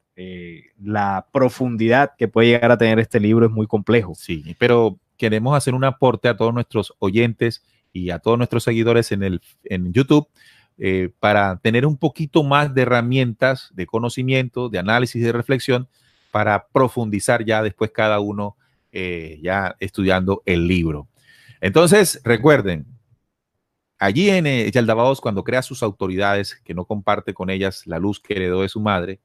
la profundidad que puede llegar a tener este libro es muy complejo. Sí, pero queremos hacer un aporte a todos nuestros oyentes y a todos nuestros seguidores en YouTube para tener un poquito más de herramientas de conocimiento, de análisis y de reflexión para profundizar ya después cada uno ya estudiando el libro. Entonces, recuerden, allí en Yaldabaoth, cuando crea sus autoridades, que no comparte con ellas la luz que heredó de su madre,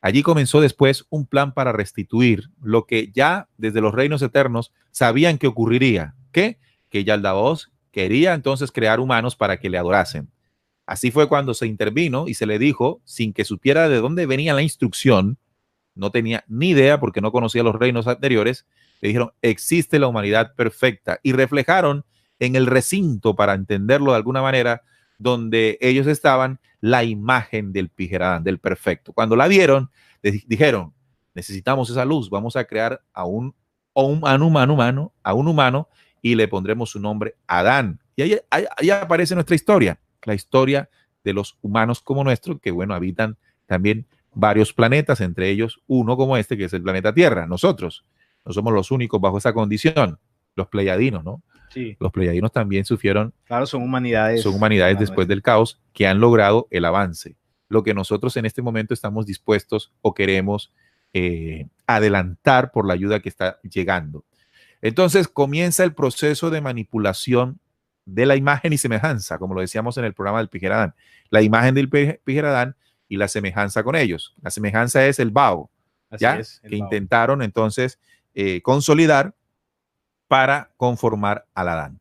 allí comenzó después un plan para restituir lo que ya desde los reinos eternos sabían que ocurriría. ¿Qué? Que Yaldabaoth quería entonces crear humanos para que le adorasen. Así fue cuando se intervino y se le dijo, sin que supiera de dónde venía la instrucción, no tenía ni idea porque no conocía los reinos anteriores, le dijeron, existe la humanidad perfecta, y reflejaron en el recinto, para entenderlo de alguna manera, donde ellos estaban, la imagen del Pijeradán, del perfecto. Cuando la vieron, dijeron, necesitamos esa luz, vamos a crear a un humano y le pondremos su nombre Adán. Y ahí aparece nuestra historia, la historia de los humanos como nuestro, que bueno, habitan también varios planetas, entre ellos uno como este, que es el planeta Tierra. Nosotros no somos los únicos bajo esa condición, los pleiadinos, ¿no? Sí. Los pleiadinos también sufrieron. Claro, son humanidades. Son humanidades después del caos que han logrado el avance. Lo que nosotros en este momento estamos dispuestos o queremos adelantar por la ayuda que está llegando. Entonces comienza el proceso de manipulación de la imagen y semejanza, como lo decíamos en el programa del Pijeradán. La imagen del Pijeradán y la semejanza con ellos. La semejanza es el Bao, ¿ya? Es, que Bao intentaron entonces consolidar para conformar al Adán.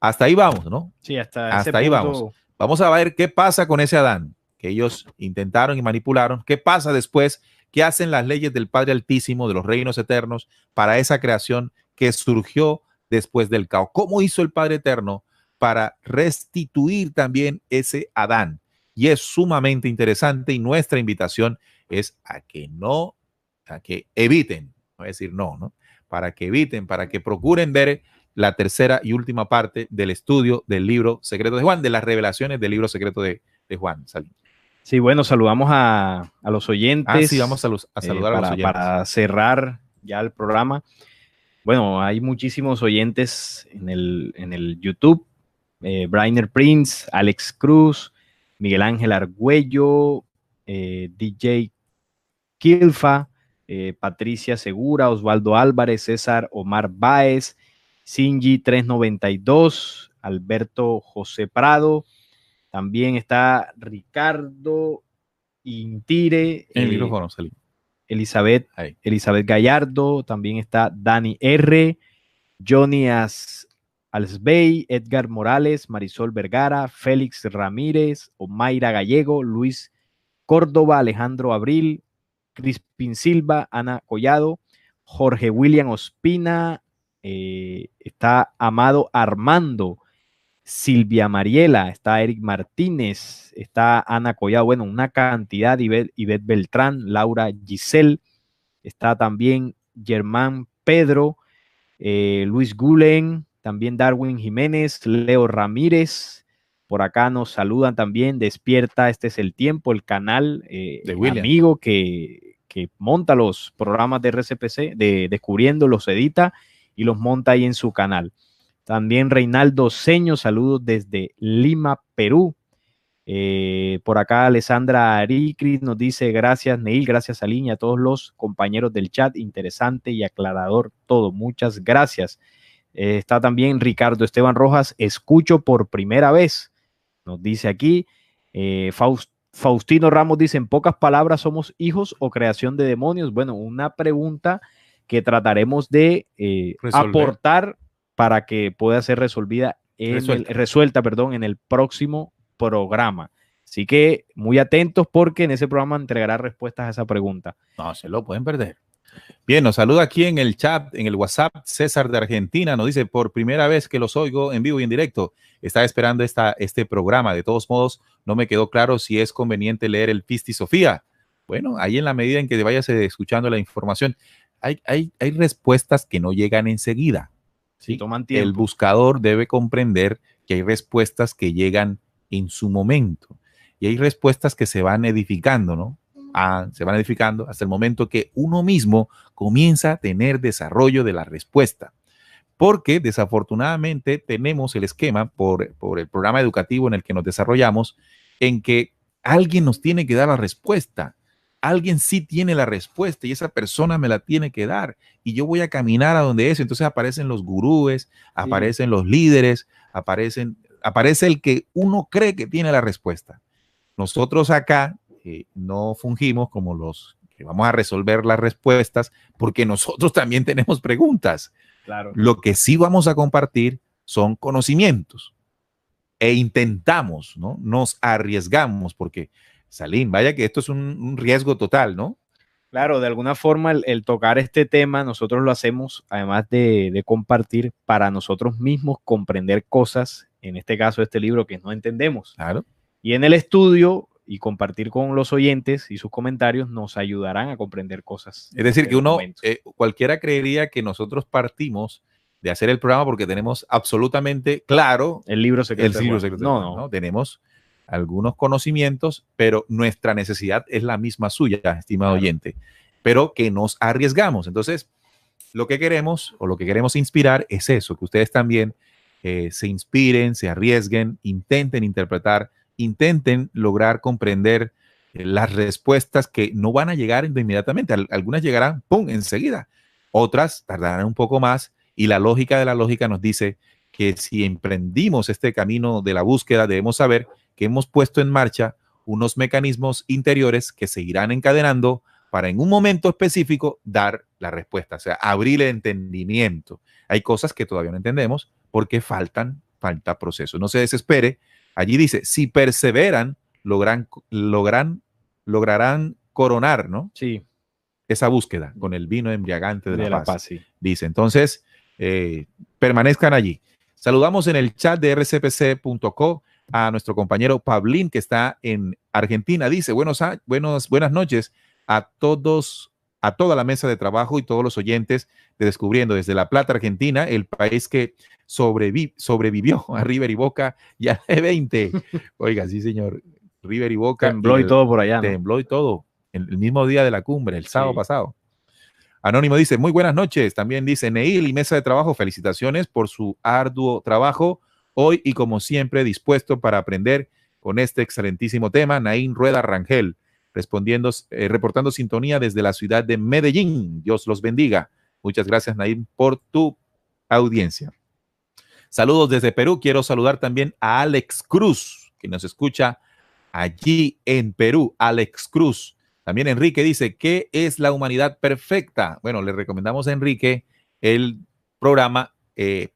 Hasta ahí vamos, ¿no? Sí, hasta ahí vamos. Vamos a ver qué pasa con ese Adán que ellos intentaron y manipularon. ¿Qué pasa después? ¿Qué hacen las leyes del Padre Altísimo, de los reinos eternos, para esa creación que surgió después del caos? ¿Cómo hizo el Padre Eterno para restituir también ese Adán? Y es sumamente interesante, y nuestra invitación es a que eviten, no voy a decir no, para que eviten, para que procuren ver la tercera y última parte del estudio del libro secreto de Juan, de las revelaciones del libro secreto de Juan. Sí, bueno, saludamos a los oyentes. Sí, vamos a saludar a los oyentes. Para cerrar ya el programa. Bueno, hay muchísimos oyentes en el YouTube. Brainer Prince, Alex Cruz, Miguel Ángel Argüello, DJ Kilfa, Patricia Segura, Osvaldo Álvarez, César Omar Báez, Sinji 392, Alberto José Prado, también está Ricardo Intire, el micrófono, Elizabeth Gallardo, también está Dani R, Johnny Alsbey, Edgar Morales, Marisol Vergara, Félix Ramírez, Omaira Gallego, Luis Córdoba, Alejandro Abril, Crispin Silva, Ana Collado, Jorge William Ospina, está Amado Armando, Silvia Mariela, está Eric Martínez, está Ana Collado, bueno, una cantidad, Ivette Beltrán, Laura Giselle, está también Germán Pedro, Luis Gulen, también Darwin Jiménez, Leo Ramírez, por acá nos saludan también, Despierta, este es el tiempo, el canal de amigo que monta los programas de RCPC, Descubriendo, los edita y los monta ahí en su canal. También Reinaldo Ceño, saludos desde Lima, Perú. Por acá Alessandra Aricris nos dice, gracias Neil, gracias Aline, a todos los compañeros del chat, interesante y aclarador todo, muchas gracias. Está también Ricardo Esteban Rojas, escucho por primera vez, nos dice aquí. Faustino Ramos dice, en pocas palabras, ¿somos hijos o creación de demonios? Bueno, una pregunta que trataremos de aportar para que pueda ser resuelta en el próximo programa. Así que muy atentos porque en ese programa entregará respuestas a esa pregunta. No se lo pueden perder. Bien, nos saluda aquí en el chat, en el WhatsApp, César de Argentina, nos dice, por primera vez que los oigo en vivo y en directo, estaba esperando este programa. De todos modos, no me quedó claro si es conveniente leer el Pisti Sofía. Bueno, ahí en la medida en que vayas escuchando la información, hay respuestas que no llegan enseguida. ¿Sí? Toman tiempo. El buscador debe comprender que hay respuestas que llegan en su momento y hay respuestas que se van edificando, ¿no? Se van edificando hasta el momento que uno mismo comienza a tener desarrollo de la respuesta. Porque desafortunadamente tenemos el esquema por el programa educativo en el que nos desarrollamos, en que alguien nos tiene que dar la respuesta. Alguien sí tiene la respuesta y esa persona me la tiene que dar y yo voy a caminar a donde es. Entonces aparecen los gurúes, aparecen los líderes, aparecen aparece el que uno cree que tiene la respuesta. Nosotros acá no fungimos como los que vamos a resolver las respuestas, porque nosotros también tenemos preguntas. Claro. Lo que sí vamos a compartir son conocimientos e intentamos, ¿no? Nos arriesgamos, porque, Salim, vaya que esto es un riesgo total, ¿no? Claro, de alguna forma el tocar este tema nosotros lo hacemos además de compartir para nosotros mismos comprender cosas, en este caso este libro que no entendemos. Claro. Y en el estudio y compartir con los oyentes y sus comentarios nos ayudarán a comprender cosas. Es decir, que uno, cualquiera creería que nosotros partimos de hacer el programa porque tenemos absolutamente claro el libro secreto. El libro secreto. No. Tenemos algunos conocimientos, pero nuestra necesidad es la misma suya, estimado oyente, pero que nos arriesgamos. Entonces, lo que queremos o lo que queremos inspirar es eso, que ustedes también se inspiren, se arriesguen, intenten interpretar, intenten lograr comprender las respuestas que no van a llegar inmediatamente. Algunas llegarán, ¡pum!, enseguida. Otras tardarán un poco más y la lógica de la lógica nos dice que si emprendimos este camino de la búsqueda, debemos saber que hemos puesto en marcha unos mecanismos interiores que se irán encadenando para en un momento específico dar la respuesta, o sea, abrir el entendimiento. Hay cosas que todavía no entendemos porque falta proceso. No se desespere. Allí dice, si perseveran, lograrán coronar, ¿no? Sí. Esa búsqueda con el vino embriagante de la paz. Sí. Dice, entonces, permanezcan allí. Saludamos en el chat de rcpc.co a nuestro compañero Pablín, que está en Argentina. Dice, buenas noches a todos, a toda la mesa de trabajo y todos los oyentes de Descubriendo desde La Plata, Argentina, el país que sobrevivió a River y Boca y a G20. Oiga, sí, señor, River y Boca. Tembló y todo por allá, ¿no? Tembló y todo, el mismo día de la cumbre, el sábado pasado. Anónimo dice, muy buenas noches. También dice, Neil y mesa de trabajo, felicitaciones por su arduo trabajo hoy y como siempre dispuesto para aprender con este excelentísimo tema. Naín Rueda Rangel, reportando sintonía desde la ciudad de Medellín. Dios los bendiga. Muchas gracias, Naín, por tu audiencia. Saludos desde Perú. Quiero saludar también a Alex Cruz, que nos escucha allí en Perú. Alex Cruz. También Enrique dice, ¿qué es la humanidad perfecta? Bueno, le recomendamos a Enrique el programa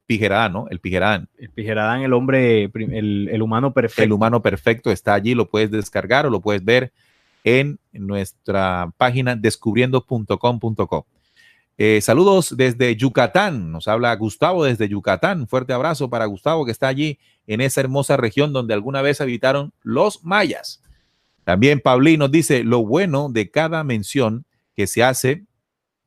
Pijeradán, ¿no? El Pijeradán. El Pijeradán, el hombre, el humano perfecto. El humano perfecto está allí, lo puedes descargar o lo puedes ver en nuestra página descubriendo.com.co. Saludos desde Yucatán, nos habla Gustavo desde Yucatán. Un fuerte abrazo para Gustavo que está allí en esa hermosa región donde alguna vez habitaron los mayas. También Pablín nos dice, lo bueno de cada mención que se hace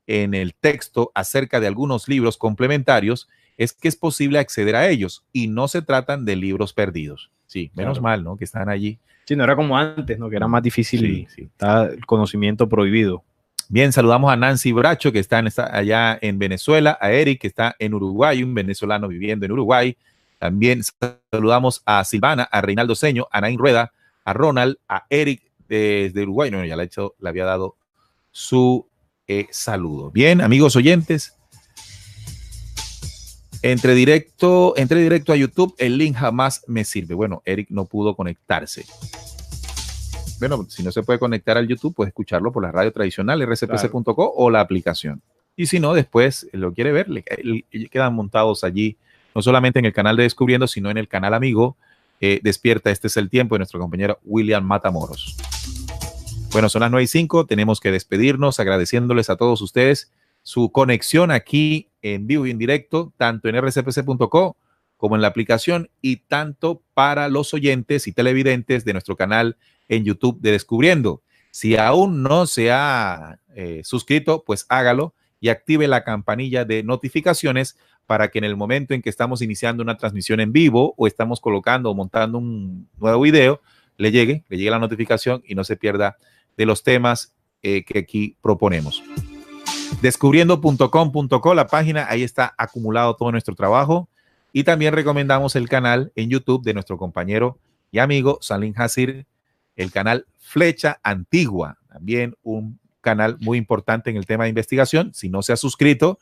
en el texto acerca de algunos libros complementarios es que es posible acceder a ellos y no se tratan de libros perdidos. Sí, menos mal, ¿no? Que están allí. Sí, no era como antes, ¿no? Que era más difícil. Sí. Está el conocimiento prohibido. Bien, saludamos a Nancy Bracho, que está allá en Venezuela, a Eric, que está en Uruguay, un venezolano viviendo en Uruguay. También saludamos a Silvana, a Reinaldo Seño, a Naín Rueda, a Ronald, a Eric desde Uruguay. No, ya le había dado su saludo. Bien, amigos oyentes, entre directo a YouTube, el link jamás me sirve. Bueno, Eric no pudo conectarse. Bueno, si no se puede conectar al YouTube, puede escucharlo por la radio tradicional, rcpc.co o la aplicación. Y si no, después lo quiere ver, quedan montados allí, no solamente en el canal de Descubriendo, sino en el canal amigo Despierta, este es el tiempo, de nuestro compañero William Matamoros. Bueno, son las 9:05, tenemos que despedirnos agradeciéndoles a todos ustedes su conexión aquí en vivo y en directo, tanto en rcpc.co como en la aplicación y tanto para los oyentes y televidentes de nuestro canal en YouTube de Descubriendo. Si aún no se ha suscrito, pues hágalo y active la campanilla de notificaciones para que en el momento en que estamos iniciando una transmisión en vivo o estamos colocando o montando un nuevo video, le llegue la notificación y no se pierda de los temas que aquí proponemos. Descubriendo.com.co, la página, ahí está acumulado todo nuestro trabajo y también recomendamos el canal en YouTube de nuestro compañero y amigo Salim Hasir, el canal Flecha Antigua, también un canal muy importante en el tema de investigación. Si no se ha suscrito,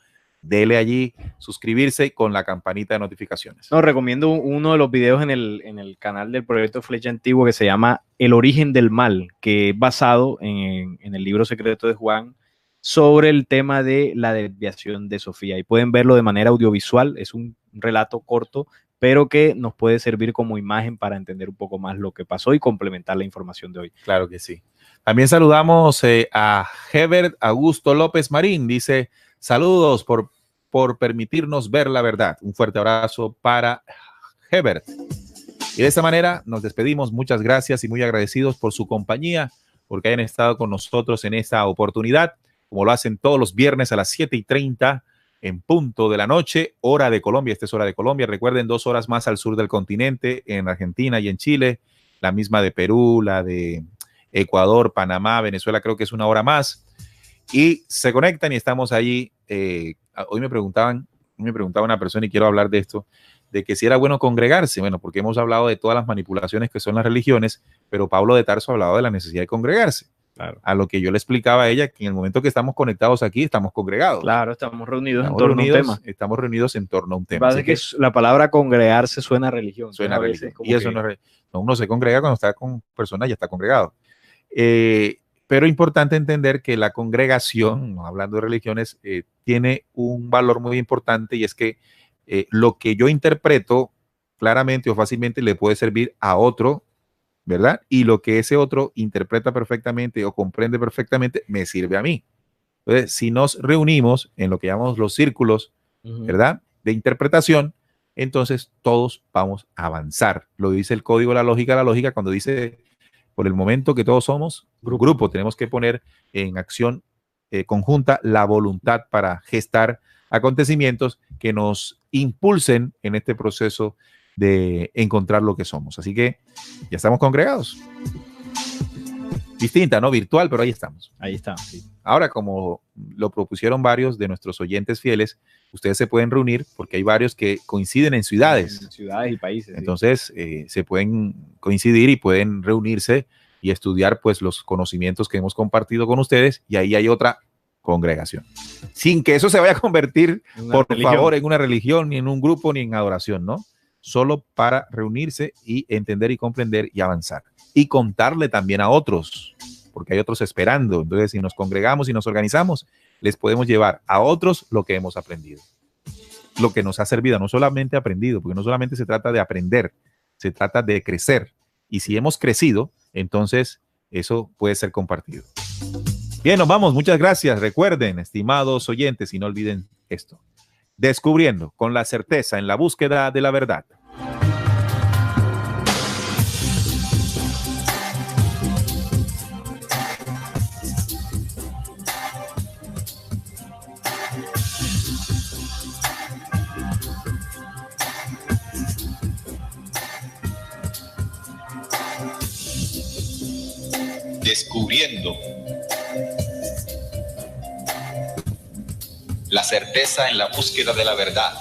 dele allí, suscribirse con la campanita de notificaciones. No, recomiendo uno de los videos en el canal del Proyecto Flecha Antiguo que se llama El origen del mal, que es basado en el libro secreto de Juan sobre el tema de la desviación de Sofía. Y pueden verlo de manera audiovisual, es un relato corto, pero que nos puede servir como imagen para entender un poco más lo que pasó y complementar la información de hoy. Claro que sí. También saludamos a Hebert Augusto López Marín. Dice, saludos por permitirnos ver la verdad. Un fuerte abrazo para Hebert. Y de esta manera nos despedimos. Muchas gracias y muy agradecidos por su compañía, porque hayan estado con nosotros en esta oportunidad, como lo hacen todos los viernes a las 7:30 en punto de la noche, hora de Colombia. Esta es hora de Colombia. Recuerden, 2 horas más al sur del continente, en Argentina y en Chile. La misma de Perú, la de Ecuador, Panamá, Venezuela, creo que es 1 hora más. Y se conectan y estamos allí. Hoy me preguntaba una persona, y quiero hablar de esto, de que si era bueno congregarse. Bueno, porque hemos hablado de todas las manipulaciones que son las religiones, pero Pablo de Tarso ha hablado de la necesidad de congregarse. Claro. A lo que yo le explicaba a ella, que en el momento que estamos conectados aquí, estamos congregados. Claro, estamos reunidos en torno a un tema. Estamos reunidos en torno a un tema. Así que la palabra congregarse suena a religión. Suena a religión. Y eso no es, uno se congrega cuando está con personas, ya está congregado. Pero es importante entender que la congregación, no hablando de religiones, tiene un valor muy importante, y es que lo que yo interpreto claramente o fácilmente le puede servir a otro, ¿verdad? Y lo que ese otro interpreta perfectamente o comprende perfectamente me sirve a mí. Entonces, si nos reunimos en lo que llamamos los círculos, ¿verdad?, de interpretación, entonces todos vamos a avanzar. Lo dice el código de la lógica cuando dice, por el momento que todos somos grupo, tenemos que poner en acción conjunta la voluntad para gestar acontecimientos que nos impulsen en este proceso de encontrar lo que somos. Así que ya estamos congregados. Distinta, ¿no? Virtual, pero ahí estamos. Ahí está, sí. Ahora, como lo propusieron varios de nuestros oyentes fieles, ustedes se pueden reunir, porque hay varios que coinciden en ciudades. En ciudades y países. Entonces, se pueden coincidir y pueden reunirse y estudiar pues los conocimientos que hemos compartido con ustedes, y ahí hay otra congregación. Sin que eso se vaya a convertir, por favor, en una religión, ni en un grupo, ni en adoración, ¿no? Solo para reunirse y entender y comprender y avanzar. Y contarle también a otros, porque hay otros esperando. Entonces, si nos congregamos y nos organizamos, les podemos llevar a otros lo que hemos aprendido. Lo que nos ha servido, no solamente aprendido, porque no solamente se trata de aprender, se trata de crecer. Y si hemos crecido, entonces eso puede ser compartido. Bien, nos vamos. Muchas gracias. Recuerden, estimados oyentes, y no olviden esto: descubriendo con la certeza en la búsqueda de la verdad. Descubriendo la certeza en la búsqueda de la verdad.